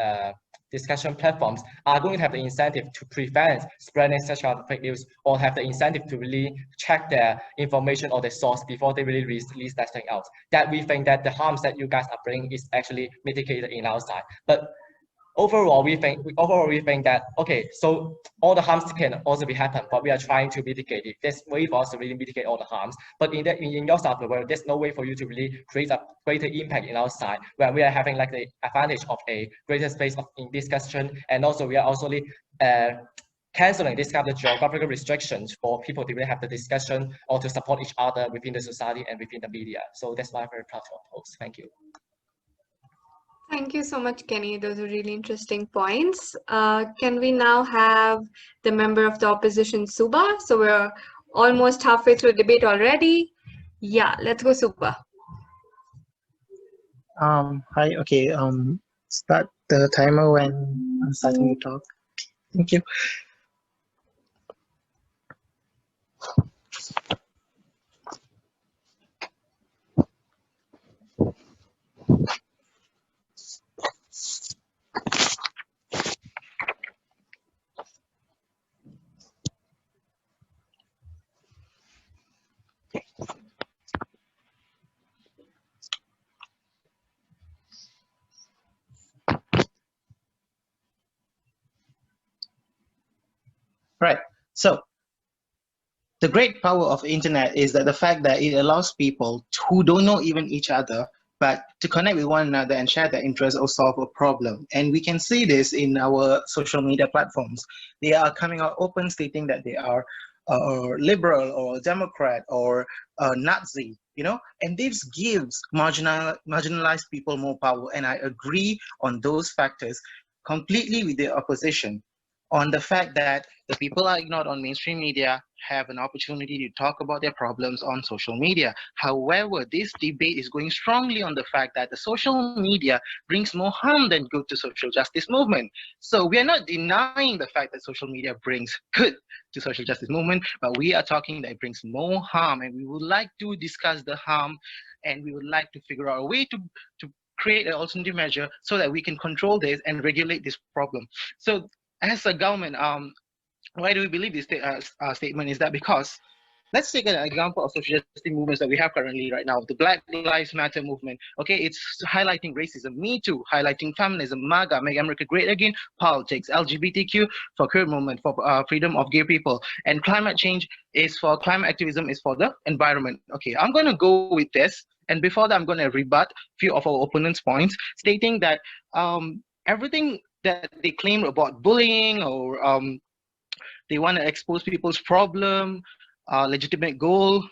discussion platforms are going to have the incentive to prevent spreading such kind of fake news, or have the incentive to really check their information or their source before they really release that thing out. That we think that the harms that you guys are bringing is actually mitigated in our side. But overall, we think that, okay, so all the harms can also be happen, but we are trying to mitigate it. There's way for us to really mitigate all the harms. But in your side of the world, there's no way for you to really create a greater impact in our side, where we are having like the advantage of a greater space in discussion, and also we are also canceling this kind of geographical restrictions for people to really have the discussion or to support each other within the society and within the media. So that's why I'm very proud to oppose. Thank you. Thank you so much, Kenny. Those are really interesting points. Can we now have the member of the opposition, Suba? So we're almost halfway through the debate already. Yeah, let's go, Suba. Hi, okay. Start the timer when I'm starting to talk. Thank you. Right. So the great power of internet is that the fact that it allows people who don't know even each other, but to connect with one another and share their interests or solve a problem. And we can see this in our social media platforms. They are coming out open stating that they are liberal or Democrat or Nazi, you know, and this gives marginalized people more power. And I agree on those factors completely with the opposition on the fact that the people are ignored on mainstream media have an opportunity to talk about their problems on social media. However, this debate is going strongly on the fact that the social media brings more harm than good to social justice movement. So we are not denying the fact that social media brings good to social justice movement, but we are talking that it brings more harm, and we would like to discuss the harm, and we would like to figure out a way to create an alternative measure so that we can control this and regulate this problem. So as a government, why do we believe this statement is that because let's take an example of social justice movements that we have currently right now. The Black Lives Matter movement, okay, it's highlighting racism. Me Too, highlighting feminism. MAGA, Make America Great Again, politics. LGBTQ for queer movement, for freedom of gay people. And climate change is for climate activism, is for the environment. Okay, I'm going to go with this. And before that, I'm going to rebut a few of our opponents' points, stating that everything that they claim about bullying or they want to expose people's problem, legitimate goal,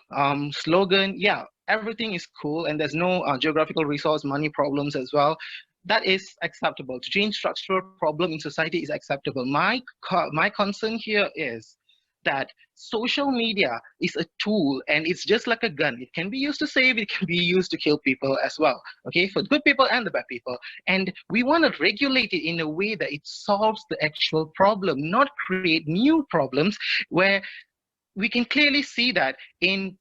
slogan, yeah, everything is cool, and there's no geographical resource, money problems as well. That is acceptable. To change structural problem in society is acceptable. My concern here is that social media is a tool, and it's just like a gun. It can be used to save, it can be used to kill people as well, okay, for the good people and the bad people. And we want to regulate it in a way that it solves the actual problem, not create new problems, where we can clearly see that in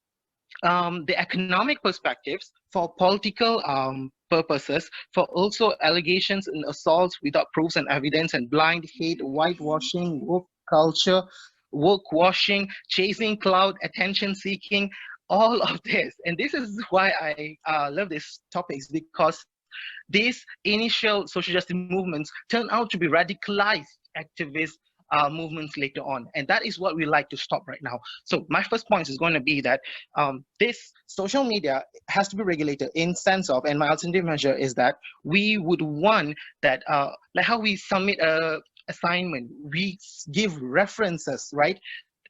the economic perspectives, for political purposes, for also allegations and assaults without proofs and evidence, and blind hate, whitewashing, woke culture, woke washing, chasing cloud, attention seeking, all of this. And this is why I love these topics, because these initial social justice movements turn out to be radicalized activist movements later on, and that is what we like to stop right now. So my first point is going to be that this social media has to be regulated in sense of, and my alternative measure is that we would want that like how we submit a assignment, we give references, right?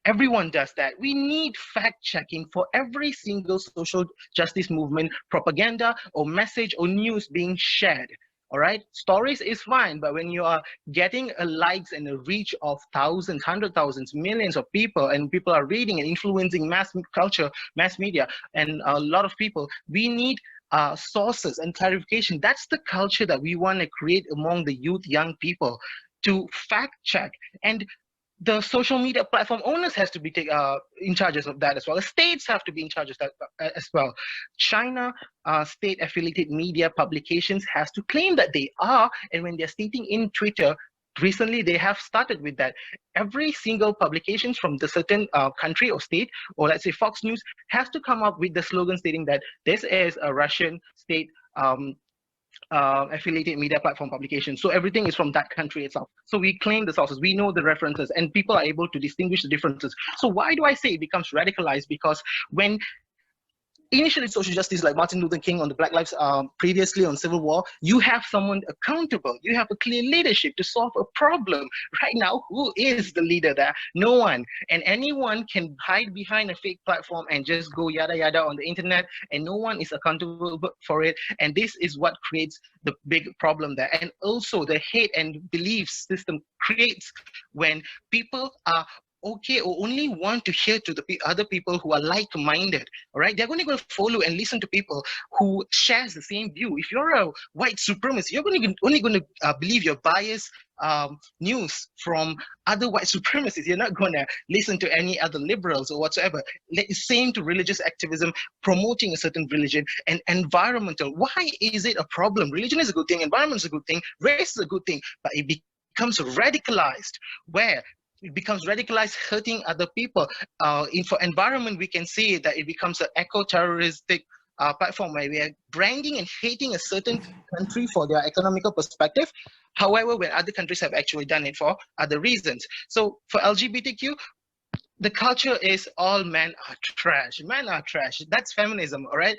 Everyone does that. We need fact checking for every single social justice movement propaganda or message or news being shared. All right, stories is fine, but when you are getting a likes and a reach of thousands, hundred thousands, millions of people, and people are reading and influencing mass culture, mass media, and a lot of people, we need sources and clarification. That's the culture that we want to create among the youth, young people, to fact check. And the social media platform owners has to be in charge of that as well. The states have to be in charge of that as well. China state affiliated media publications has to claim that they are, and when they're stating in Twitter, recently they have started with that. Every single publications from the certain country or state, or let's say Fox News, has to come up with the slogan stating that this is a Russian state affiliated media platform publication. So everything is from that country itself. So we claim the sources, we know the references, and people are able to distinguish the differences. So why do I say it becomes radicalized? Because when initially social justice like Martin Luther King on the Black Lives, previously on Civil War, you have someone accountable, you have a clear leadership to solve a problem. Right now, who is the leader there? No one. And anyone can hide behind a fake platform and just go yada yada on the internet, and no one is accountable for it. And this is what creates the big problem there. And also the hate and belief system creates when people are okay or only want to hear to the other people who are like-minded. All right, they're going to go follow and listen to people who shares the same view. If you're a white supremacist, you're only going to believe your biased news from other white supremacists. You're not going to listen to any other liberals or whatsoever. Same to religious activism, promoting a certain religion, and environmental. Why is it a problem? Religion is a good thing, environment is a good thing, race is a good thing, but it becomes radicalized where it becomes radicalized, hurting other people. For environment, we can see that it becomes an eco-terroristic platform where we are branding and hating a certain country for their economical perspective. However, when other countries have actually done it for other reasons. So for LGBTQ, the culture is all men are trash. Men are trash. That's feminism, all right?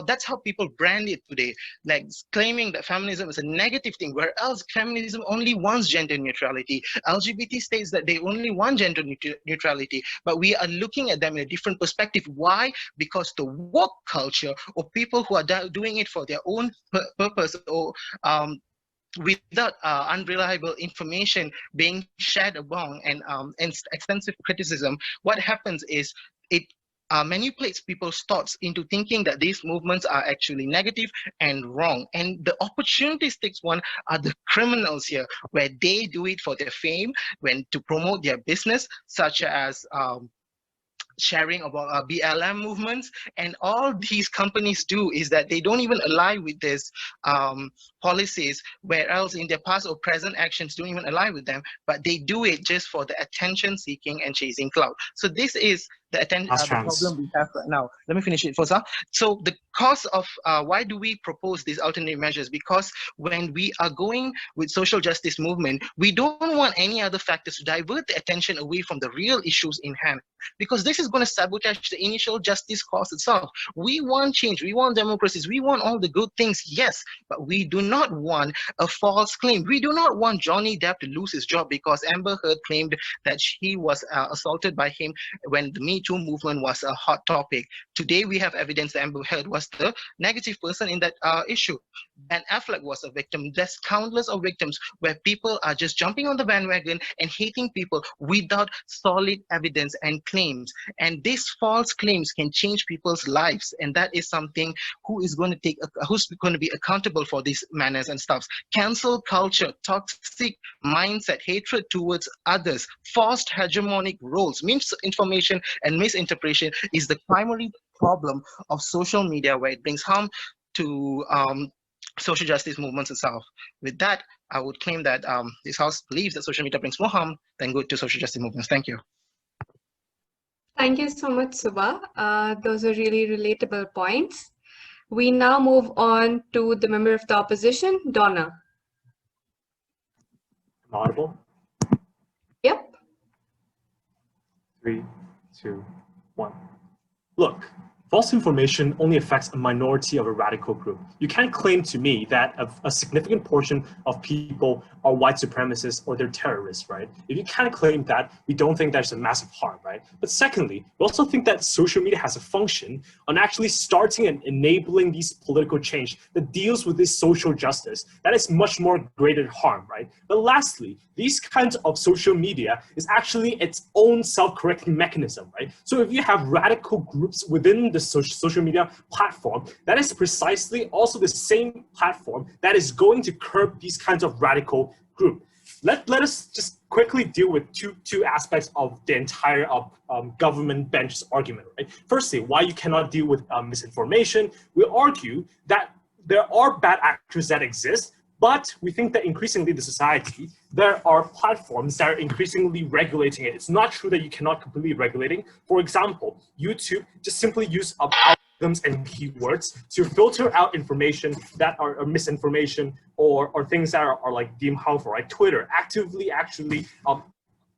That's how people brand it today, like claiming that feminism is a negative thing, whereas feminism only wants gender neutrality. LGBT states that they only want gender neutrality, but we are looking at them in a different perspective. Why? Because the woke culture, or people who are doing it for their own purpose, or without unreliable information being shared among and extensive criticism, what happens is it manipulates people's thoughts into thinking that these movements are actually negative and wrong. And the opportunistic one are the criminals here, where they do it for their fame, when to promote their business, such as sharing about BLM movements. And all these companies do is that they don't even align with this policies, whereas in their past or present actions don't even align with them, but they do it just for the attention seeking and chasing clout. So this is the problem we have right now. Let me finish it first. So the cause of why do we propose these alternative measures? Because when we are going with social justice movement, we don't want any other factors to divert the attention away from the real issues in hand, because this is going to sabotage the initial justice cause itself. We want change, we want democracies, we want all the good things, yes, but we do not want a false claim. We do not want Johnny Depp to lose his job because Amber Heard claimed that she was assaulted by him when the Me Too movement was a hot topic. Today we have evidence that Amber Heard was the negative person in that issue. Ben Affleck was a victim. There's countless of victims where people are just jumping on the bandwagon and hating people without solid evidence and claims. And these false claims can change people's lives, and that is something who's going to be accountable for these manners and stuffs. Cancel culture, toxic mindset, hatred towards others, forced hegemonic roles, misinformation and misinterpretation is the primary problem of social media, where it brings harm to social justice movements itself. With that, I would claim that this house believes that social media brings more harm than good to social justice movements. Thank you. Thank you so much, Subha. Those are really relatable points. We now move on to the member of the opposition, Donna. Audible? Yep. 3, 2, 1. Look, false information only affects a minority of a radical group. You can't claim to me that a significant portion of people are white supremacists or they're terrorists, right? If you can't claim that, we don't think there's a massive harm, right? But secondly, we also think that social media has a function on actually starting and enabling these political change that deals with this social justice that is much more greater harm, right? But lastly, these kinds of social media is actually its own self-correcting mechanism, right? So if you have radical groups within the social media platform, that is precisely also the same platform that is going to curb these kinds of radical group. Let us just quickly deal with two aspects of the entire government bench's argument, right? Firstly, why you cannot deal with misinformation. We argue that there are bad actors that exist, but we think that increasingly the society, there are platforms that are increasingly regulating it. It's not true that you cannot completely regulate it. For example, YouTube just simply use algorithms and keywords to filter out information that are misinformation or things that are like deemed harmful, right? Twitter actively actually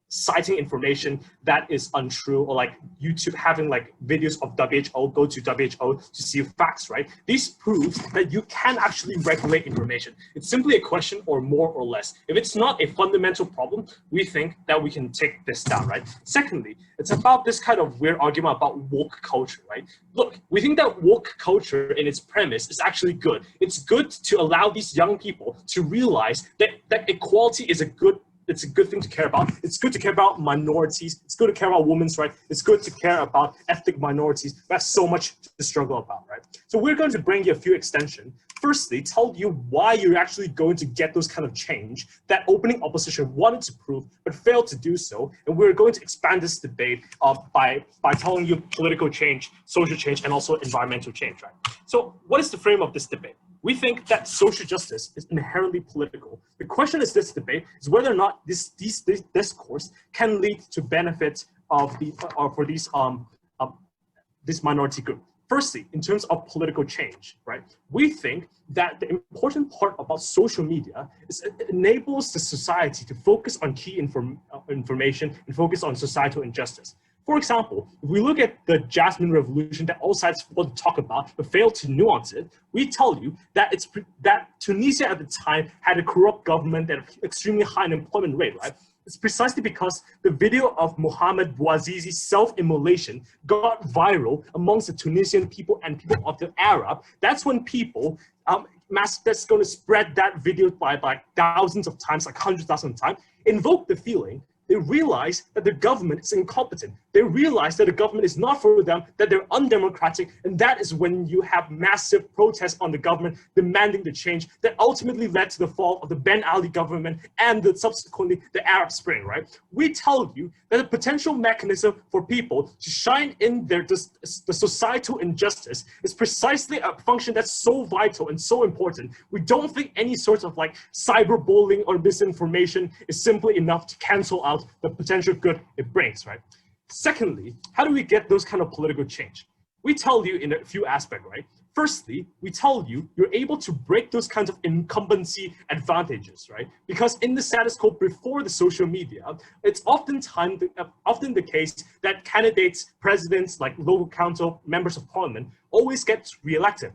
citing information that is untrue, or like YouTube having like videos of WHO, go to WHO to see facts, right? This proves that you can actually regulate information. It's simply a question or more or less. If it's not a fundamental problem, we think that we can take this down, right? Secondly, it's about this kind of weird argument about woke culture, right? Look, we think that woke culture in its premise is actually good. It's good to allow these young people to realize that equality is it's a good thing to care about. It's good to care about minorities. It's good to care about women's rights. It's good to care about ethnic minorities. That's so much to struggle about, right? So we're going to bring you a few extensions. Firstly, tell you why you're actually going to get those kind of change that opening opposition wanted to prove but failed to do so. And we're going to expand this debate by telling you political change, social change, and also environmental change, right? So what is the frame of this debate? We think that social justice is inherently political. The question is this debate is whether or not this discourse can lead to benefits of this minority group. Firstly, in terms of political change, right? We think that the important part about social media is it enables the society to focus on key information and focus on societal injustice. For example, if we look at the Jasmine Revolution that all sides want to talk about but fail to nuance it, we tell you that that Tunisia at the time had a corrupt government and extremely high unemployment rate, right? It's precisely because the video of Mohamed Bouazizi's self-immolation got viral amongst the Tunisian people and people of the Arab. That's when people, that's going to spread that video by thousands of times, like 100,000 times, invoke the feeling. They realize that the government is incompetent. They realize that the government is not for them, that they're undemocratic, and that is when you have massive protests on the government demanding the change that ultimately led to the fall of the Ben Ali government and subsequently the Arab Spring, right? We tell you that a potential mechanism for people to shine in the societal injustice is precisely a function that's so vital and so important. We don't think any sort of like cyberbullying or misinformation is simply enough to cancel out the potential good it brings, right? Secondly, how do we get those kind of political change? We tell you in a few aspects, right? Firstly, we tell you you're able to break those kinds of incumbency advantages, right? Because in the status quo before the social media, it's often the case that candidates, presidents, like local council, members of parliament, always get reelected.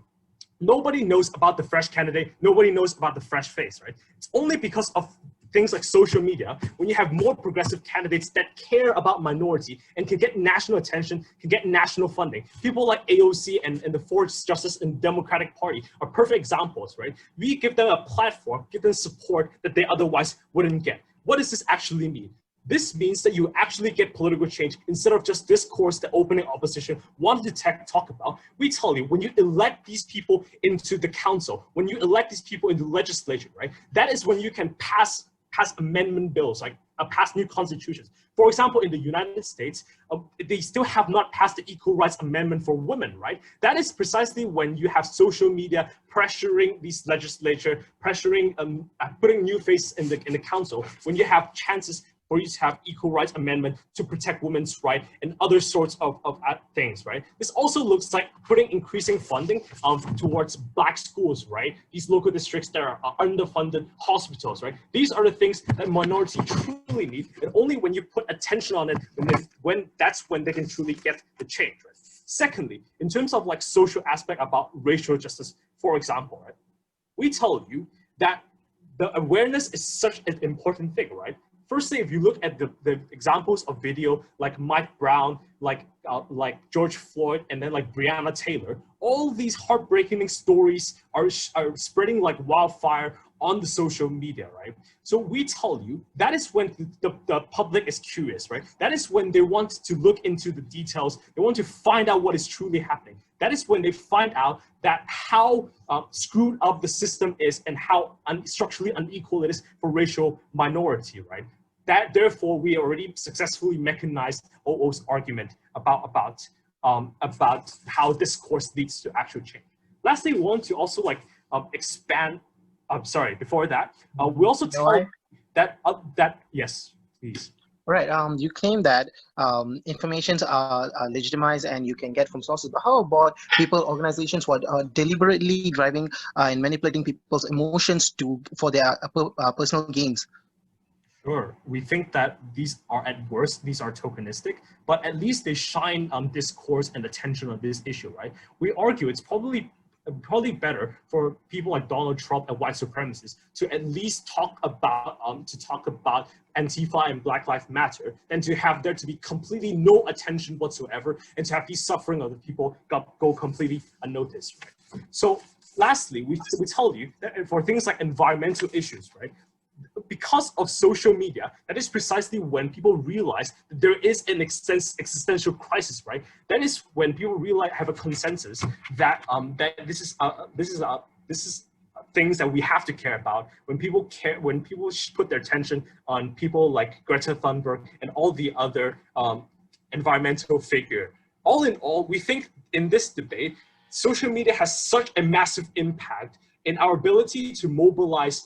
Nobody knows about the fresh candidate. Nobody knows about the fresh face, right? It's only because of things like social media, when you have more progressive candidates that care about minority and can get national attention, can get national funding. People like AOC and the Force Justice and Democratic Party are perfect examples, right? We give them a platform, give them support that they otherwise wouldn't get. What does this actually mean? This means that you actually get political change instead of just discourse that opening opposition wanted to talk about. We tell you, when you elect these people into the council, when you elect these people into the legislature, right? That is when you can pass amendment bills, like pass new constitutions. For example, in the United States, they still have not passed the Equal Rights Amendment for women, right? That is precisely when you have social media pressuring these legislature, pressuring, putting new faces in the council, when you have chances for you to have Equal Rights Amendment to protect women's rights and other sorts of things, right? This also looks like putting increasing funding towards Black schools, right? These local districts that are underfunded hospitals, right? These are the things that minorities truly need, and only when you put attention on it, that's when they can truly get the change, right? Secondly, in terms of like social aspect about racial justice, for example, right? We tell you that the awareness is such an important thing, right? Firstly, if you look at the examples of video like Mike Brown, like George Floyd, and then like Breonna Taylor, all these heartbreaking stories are spreading like wildfire on the social media, right? So we tell you that is when the public is curious, right? That is when they want to look into the details. They want to find out what is truly happening. That is when they find out that how screwed up the system is and how structurally unequal it is for racial minority, right? That therefore we already successfully mechanized OO's argument about how discourse leads to actual change. Lastly, we want to also like expand. Sorry, before that, we also tell that yes, please. Right. You claim that informations are legitimized and you can get from sources. But how about people, organizations who are deliberately driving and manipulating people's emotions for their personal gains? Sure. We think that these are at worst, these are tokenistic, but at least they shine discourse and attention on this issue, right? We argue it's probably better for people like Donald Trump and white supremacists to at least talk about Antifa and Black Lives Matter than to have there to be completely no attention whatsoever and to have these suffering of the people go completely unnoticed, right? So lastly, we tell you that for things like environmental issues, right? Because of social media, that is precisely when people realize that there is an existential crisis, right? That is when people realize, have a consensus that this is things that we have to care about. When people put their attention on people like Greta Thunberg and all the other environmental figure. All in all, we think in this debate, social media has such a massive impact in our ability to mobilize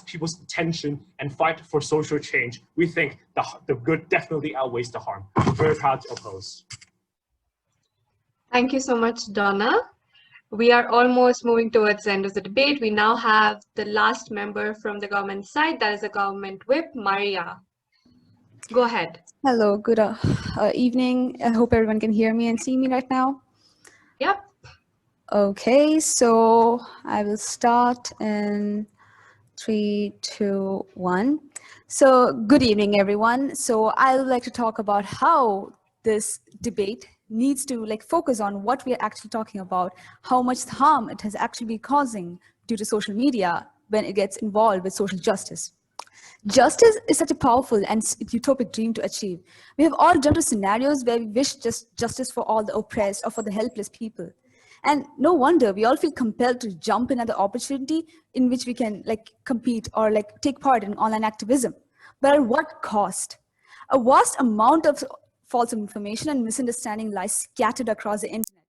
people's attention and fight for social change. We think the good definitely outweighs the harm. I'm very proud to oppose. Thank you so much, Donna. We are almost moving towards the end of the debate. We now have the last member from the government side, that is the government whip, Maria. Go ahead. Hello, good evening. I hope everyone can hear me and see me right now. Yep. Okay, so I will start in 3, 2, 1. So good evening, everyone. So I would like to talk about how this debate needs to focus on what we are actually talking about, how much harm it has actually been causing due to social media when it gets involved with social justice. Justice is such a powerful and utopic dream to achieve. We have all done scenarios where we wish just justice for all the oppressed or for the helpless people. And no wonder we all feel compelled to jump in at the opportunity in which we can compete or take part in online activism. But at what cost? A vast amount of false information and misunderstanding lies scattered across the internet.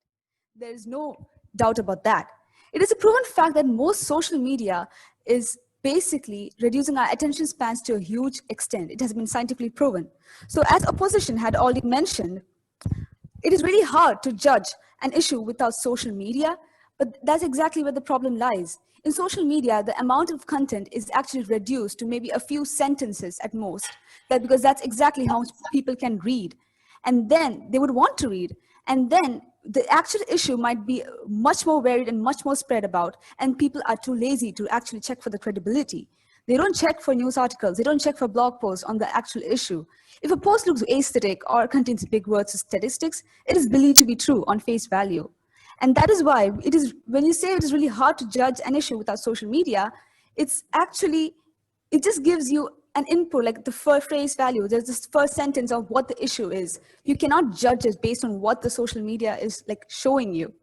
There is no doubt about that. It is a proven fact that most social media is basically reducing our attention spans to a huge extent. It has been scientifically proven. So as opposition had already mentioned, it is really hard to judge an issue without social media, but that's exactly where the problem lies. In social media, the amount of content is actually reduced to maybe a few sentences at most, because that's exactly how much people can read. And then they would want to read. And then the actual issue might be much more varied and much more spread about, and people are too lazy to actually check for the credibility. They don't check for news articles. They don't check for blog posts on the actual issue. If a post looks aesthetic or contains big words or statistics, it is believed to be true on face value. And that is why it is, when you say it is really hard to judge an issue without social media, it's actually, it just gives you an input, like the first face value. There's this first sentence of what the issue is. You cannot judge it based on what the social media is showing you.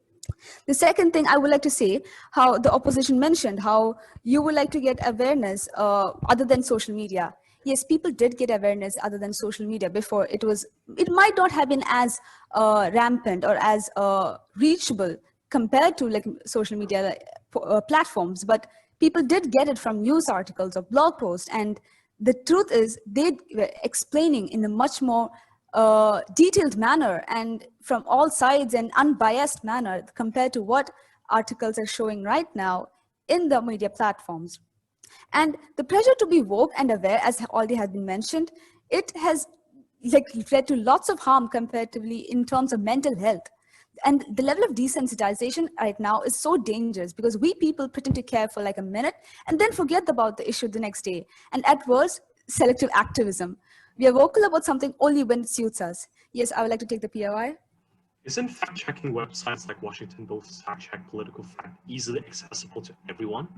The second thing I would like to say, how the opposition mentioned, how you would like to get awareness other than social media. Yes, people did get awareness other than social media before. It might not have been as rampant or as reachable compared to social media platforms, but people did get it from news articles or blog posts. And the truth is they were explaining in a much more detailed manner and from all sides and unbiased manner compared to what articles are showing right now in the media platforms. And the pressure to be woke and aware, as already has been mentioned, it has led to lots of harm comparatively in terms of mental health. And the level of desensitization right now is so dangerous because we people pretend to care for like a minute and then forget about the issue the next day. And at worst, selective activism. We are vocal about something only when it suits us. Yes, I would like to take the POI. Isn't fact-checking websites like Washington Post's fact-check political fact easily accessible to everyone?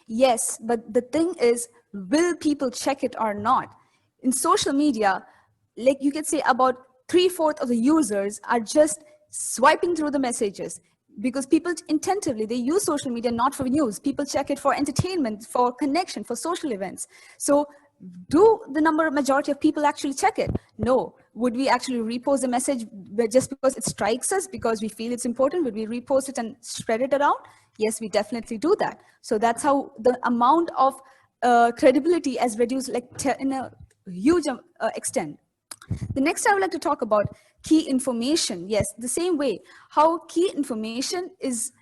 Yes, but the thing is, will people check it or not? In social media, like you could say about 3/4 of the users are just swiping through the messages because people intentively, they use social media not for news. People check it for entertainment, for connection, for social events. So do the majority of people actually check it? No. Would we actually repost a message just because it strikes us, because we feel it's important? Would we repost it and spread it around? Yes, we definitely do that. So that's how the amount of credibility has reduced like in a huge extent. The next I would like to talk about key information. Yes, the same way how key information is,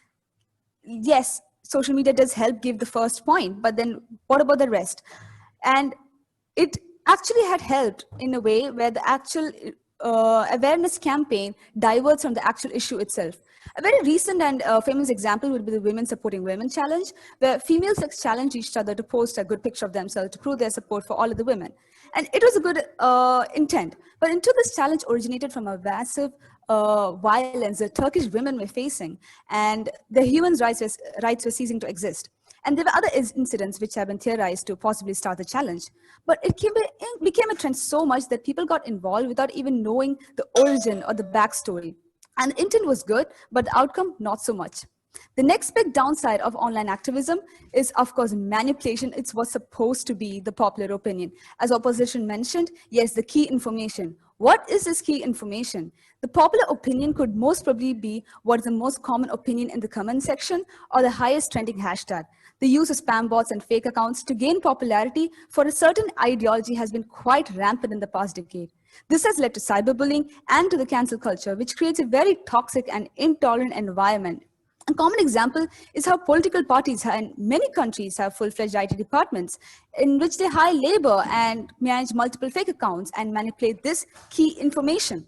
yes, social media does help give the first point, but then what about the rest? And it actually had helped in a way where the actual awareness campaign diverts from the actual issue itself. A very recent and famous example would be the Women Supporting Women Challenge, where females challenged each other to post a good picture of themselves to prove their support for all of the women. And it was a good intent. But until this challenge originated from a massive violence that Turkish women were facing, and their human rights were ceasing to exist. And there were other incidents which have been theorized to possibly start the challenge. But it became a trend so much that people got involved without even knowing the origin or the backstory. And the intent was good, but the outcome, not so much. The next big downside of online activism is, of course, manipulation. It's what's supposed to be the popular opinion. As opposition mentioned, yes, the key information. What is this key information? The popular opinion could most probably be what is the most common opinion in the comment section or the highest trending hashtag. The use of spam bots and fake accounts to gain popularity for a certain ideology has been quite rampant in the past decade. This has led to cyberbullying and to the cancel culture, which creates a very toxic and intolerant environment. A common example is how political parties in many countries have full-fledged IT departments in which they hire labor and manage multiple fake accounts and manipulate this key information.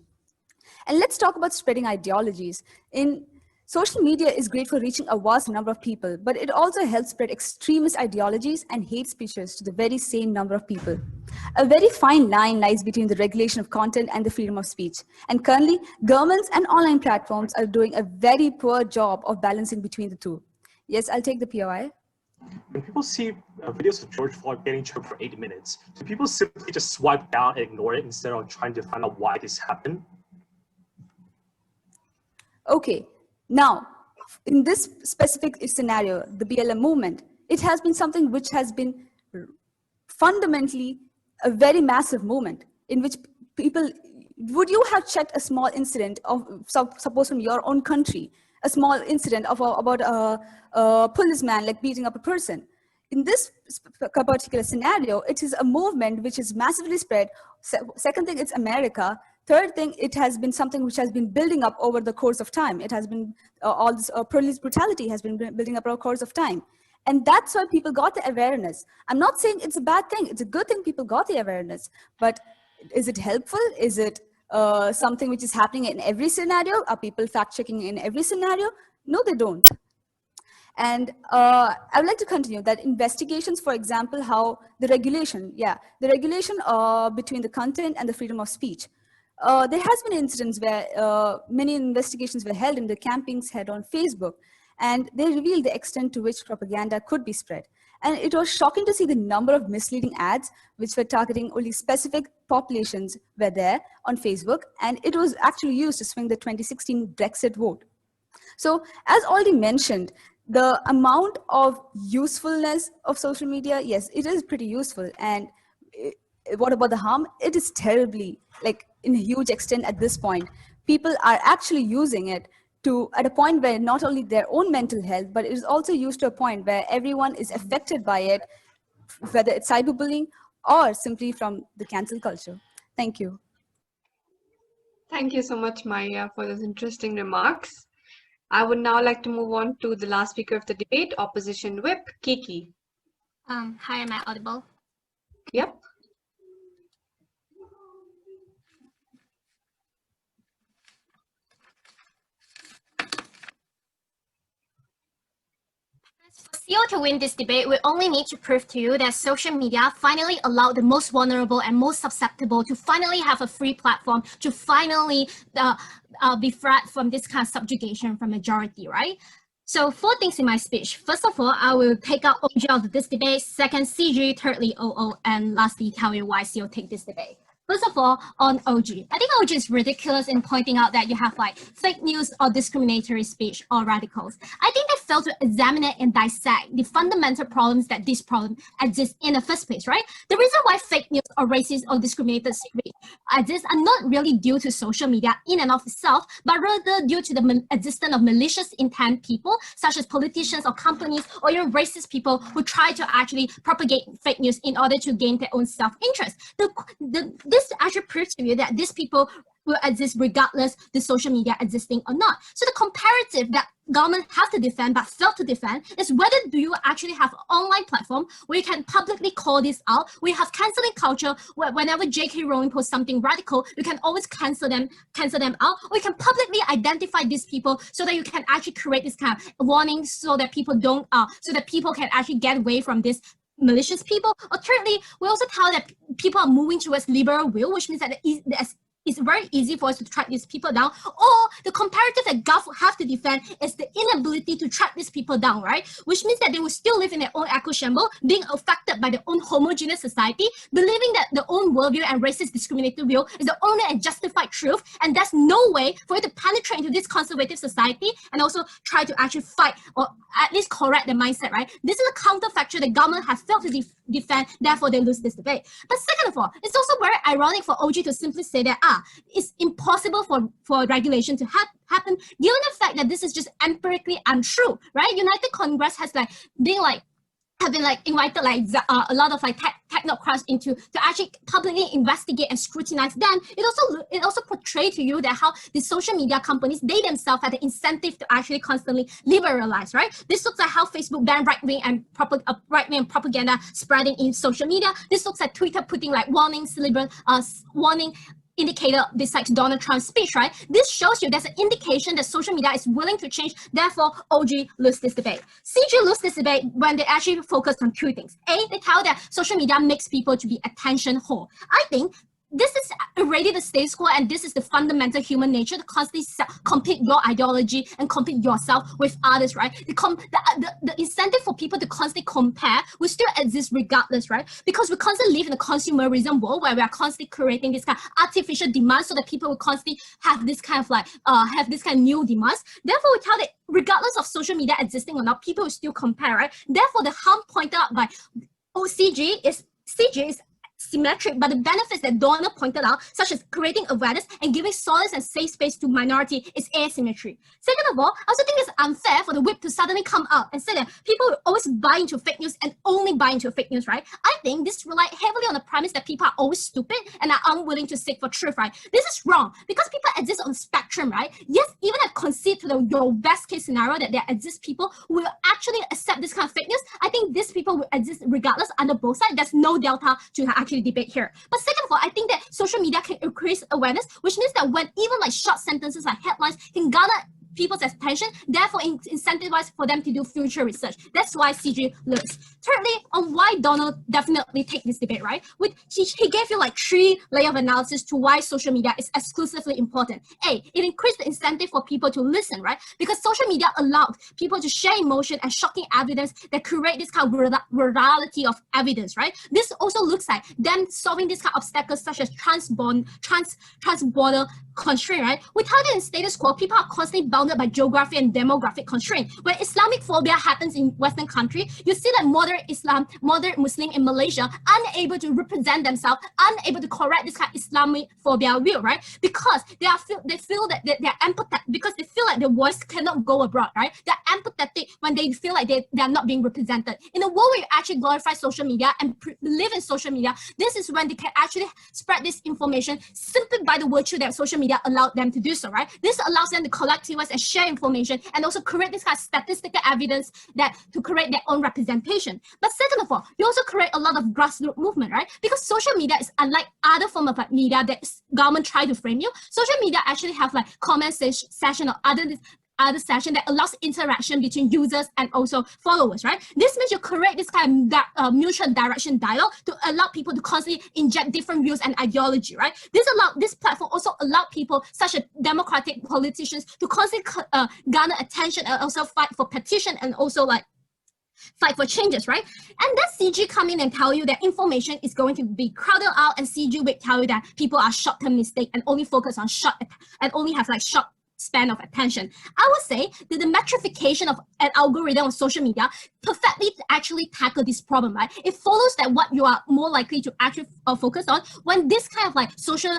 And let's talk about spreading ideologies. Social media is great for reaching a vast number of people, but it also helps spread extremist ideologies and hate speeches to the very same number of people. A very fine line lies between the regulation of content and the freedom of speech. And currently, governments and online platforms are doing a very poor job of balancing between the two. Yes, I'll take the POI. When people see videos of George Floyd getting choked for 8 minutes, do people simply just swipe down and ignore it instead of trying to find out why this happened? Okay. Now, in this specific scenario, the BLM movement, it has been something which has been fundamentally a very massive movement in which people, would you have checked a small incident of, suppose from your own country, a small incident of about a policeman like beating up a person? In this particular scenario, it is a movement which is massively spread. Second thing, it's America. Third thing, it has been something which has been building up over the course of time. It has been, all this police brutality has been building up over the course of time. And that's why people got the awareness. I'm not saying it's a bad thing. It's a good thing people got the awareness. But is it helpful? Is it something which is happening in every scenario? Are people fact-checking in every scenario? No, they don't. And I would like to continue that investigations, for example, how the regulation, the regulation between the content and the freedom of speech. There has been incidents where many investigations were held in the campaigns held on Facebook, and they revealed the extent to which propaganda could be spread. And it was shocking to see the number of misleading ads which were targeting only specific populations were there on Facebook, and it was actually used to swing the 2016 Brexit vote. So as already mentioned, the amount of usefulness of social media, yes, it is pretty useful. And what about the harm? It is terribly, like in a huge extent at this point. People are actually using it at a point where not only their own mental health, but it is also used to a point where everyone is affected by it, whether it's cyberbullying or simply from the cancel culture. Thank you. Thank you so much, Maria, for those interesting remarks. I would now like to move on to the last speaker of the debate, Opposition Whip, Kiki. Hi, am I audible? Yep. For you to win this debate, we only need to prove to you that social media finally allowed the most vulnerable and most susceptible to finally have a free platform, to finally be freed from this kind of subjugation from majority, right? So 4 things in my speech. First of all, I will take out OG out of this debate. Second, CG. Thirdly, OO. And lastly, tell you why CO take this debate. First of all, on OG. I think OG is ridiculous in pointing out that you have like fake news or discriminatory speech or radicals. I think they fail to examine it and dissect the fundamental problems that this problem exists in the first place, right? The reason why fake news or racist or discriminated speech exists are not really due to social media in and of itself, but rather due to the existence of malicious intent people, such as politicians or companies or even racist people who try to actually propagate fake news in order to gain their own self-interest. This actually proves to you that these people will exist regardless the social media existing or not. So the comparative that government have to defend but fail to defend is whether do you actually have an online platform where you can publicly call this out. We have canceling culture where whenever J.K. Rowling posts something radical, you can always cancel them out, or you can publicly identify these people so that you can actually create this kind of warning so that people don't so that people can actually get away from this malicious people. Or thirdly, we also tell that people are moving towards liberal will, which means that it's very easy for us to track these people down. Or the comparative that Gov have to defend is the inability to track these people down, right? Which means that they will still live in their own echo chamber, being affected by their own homogeneous society, believing that their own worldview and racist discriminative view is the only and justified truth, and there's no way for you to penetrate into this conservative society and also try to actually fight or at least correct the mindset, right? This is a counterfactual the government has failed to defend, therefore they lose this debate. But second of all, it's also very ironic for OG to simply say that it's impossible for regulation to happen, given the fact that this is just empirically untrue, right? United Congress has have been invited a lot of technocrats to actually publicly investigate and scrutinize them. It also portrays to you that how the social media companies, they themselves have the incentive to actually constantly liberalize, right? This looks like how Facebook banned right-wing and propaganda spreading in social media. This looks like Twitter putting warning indicator besides Donald Trump's speech, right? This shows you there's an indication that social media is willing to change, therefore OG lose this debate. CG lose this debate when they actually focus on 2 things. A, they tell that social media makes people to be attention whore. I think this is already the status quo, and this is the fundamental human nature to constantly compete your ideology and compete yourself with others, right? The incentive for people to constantly compare will still exist regardless, right? Because we constantly live in a consumerism world where we are constantly creating this kind of artificial demand so that people will constantly have this kind of new demands. Therefore, we tell that regardless of social media existing or not, people will still compare, right? Therefore, the harm pointed out by CG is symmetric, but the benefits that Donna pointed out, such as creating awareness and giving solace and safe space to minority, is asymmetry. Second of all, I also think it's unfair for the whip to suddenly come out and say that people will always buy into fake news and only buy into fake news, right? I think this relies heavily on the premise that people are always stupid and are unwilling to seek for truth, right? This is wrong because people exist on the spectrum, right? Yes, even if concede to your best case scenario that there exist people who will actually accept this kind of fake news, I think these people will exist regardless under both sides. There's no delta to actually debate here. But second of all, I think that social media can increase awareness, which means that when even short sentences like headlines can garner people's attention, therefore incentivize for them to do future research. That's why CG loses. Thirdly, on why Donald definitely take this debate, right? He gave you 3 layers of analysis to why social media is exclusively important. A, it increased the incentive for people to listen, right? Because social media allowed people to share emotion and shocking evidence that create this kind of virality of evidence, right? This also looks like them solving this kind of obstacles such as transborder constraint, right? Without it in status quo, people are constantly bounded by geography and demographic constraint. When Islamic phobia happens in Western country, you see that modern Muslim in Malaysia unable to represent themselves, unable to correct this kind of Islamic phobia view, right? Because they feel that they're empathetic, because they feel like their voice cannot go abroad, right? They're empathetic when they feel like they're not being represented. In a world where you actually glorify social media and live in social media, this is when they can actually spread this information simply by the virtue that social media allowed them to do so, right? This allows them to collectivize and share information and also create this kind of statistical evidence to create their own representation. But second of all, you also create a lot of grassroots movement, right? Because social media is unlike other form of media that government try to frame you. Social media actually have comment session or other other session that allows interaction between users and also followers, right? This means you create this kind of mutual direction dialogue to allow people to constantly inject different views and ideology, right? This platform also allow people, such as democratic politicians, to constantly garner attention and also fight for petition and also like fight for changes, right? And then CG come in and tell you that information is going to be crowded out, and CG will tell you that people are short-term mistake and only focus on and only have like short span of attention. I would say that the metrification of an algorithm on social media perfectly actually tackle this problem, right? It follows that what you are more likely to actually focus on when this kind of like social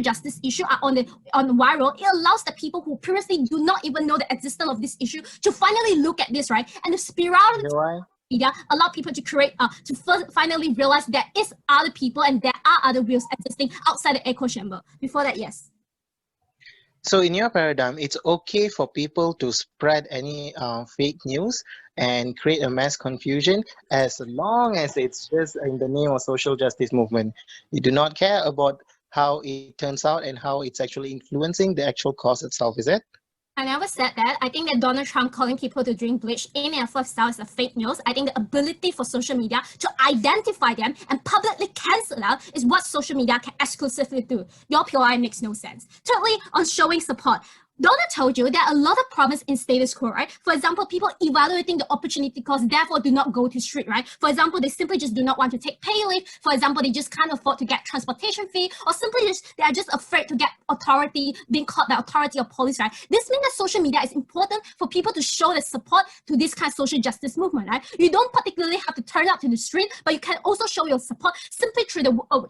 justice issue are on the viral. It allows the people who previously do not even know the existence of this issue to finally look at this, right? And the spiral media allow people to create finally realize there is other people and there are other views existing outside the echo chamber. Before that, yes. So in your paradigm, it's okay for people to spread any fake news and create a mass confusion as long as it's just in the name of social justice movement. You do not care about how it turns out and how it's actually influencing the actual cause itself, is it? I never said that. I think that Donald Trump calling people to drink bleach in their first style is a fake news. I think the ability for social media to identify them and publicly cancel out is what social media can exclusively do. Your POI makes no sense. Thirdly, on showing support. Donald told you there are a lot of problems in status quo, right? For example, people evaluating the opportunity cost, therefore do not go to street, right? For example, they simply just do not want to take pay leave. For example, they just can't afford to get transportation fee, or simply they are just afraid to get being caught by authority or police, right? This means that social media is important for people to show the support to this kind of social justice movement, right? You don't particularly have to turn out to the street, but you can also show your support simply through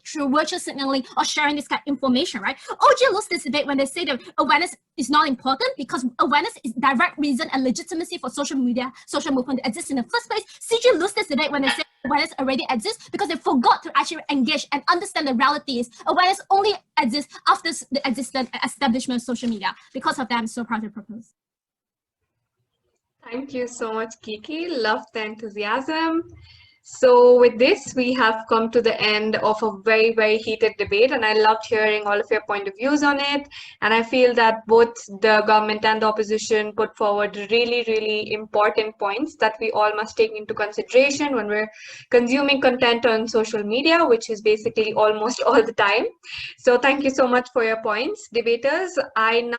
through virtual signaling or sharing this kind of information, right? OG lost this debate when they say that awareness is not important because awareness is direct reason and legitimacy for social media, social movement to exist in the first place. CG lose this debate when they say awareness already exists because they forgot to actually engage and understand the reality is awareness only exists after the existence and establishment of social media. Because of that, I'm so proud to propose. Thank you so much, Kiki. Love the enthusiasm. So with this, we have come to the end of a very, very heated debate, and I loved hearing all of your point of views on it. And I feel that both the government and the opposition put forward really, really important points that we all must take into consideration when we're consuming content on social media, which is basically almost all the time. So thank you so much for your points, debaters. I now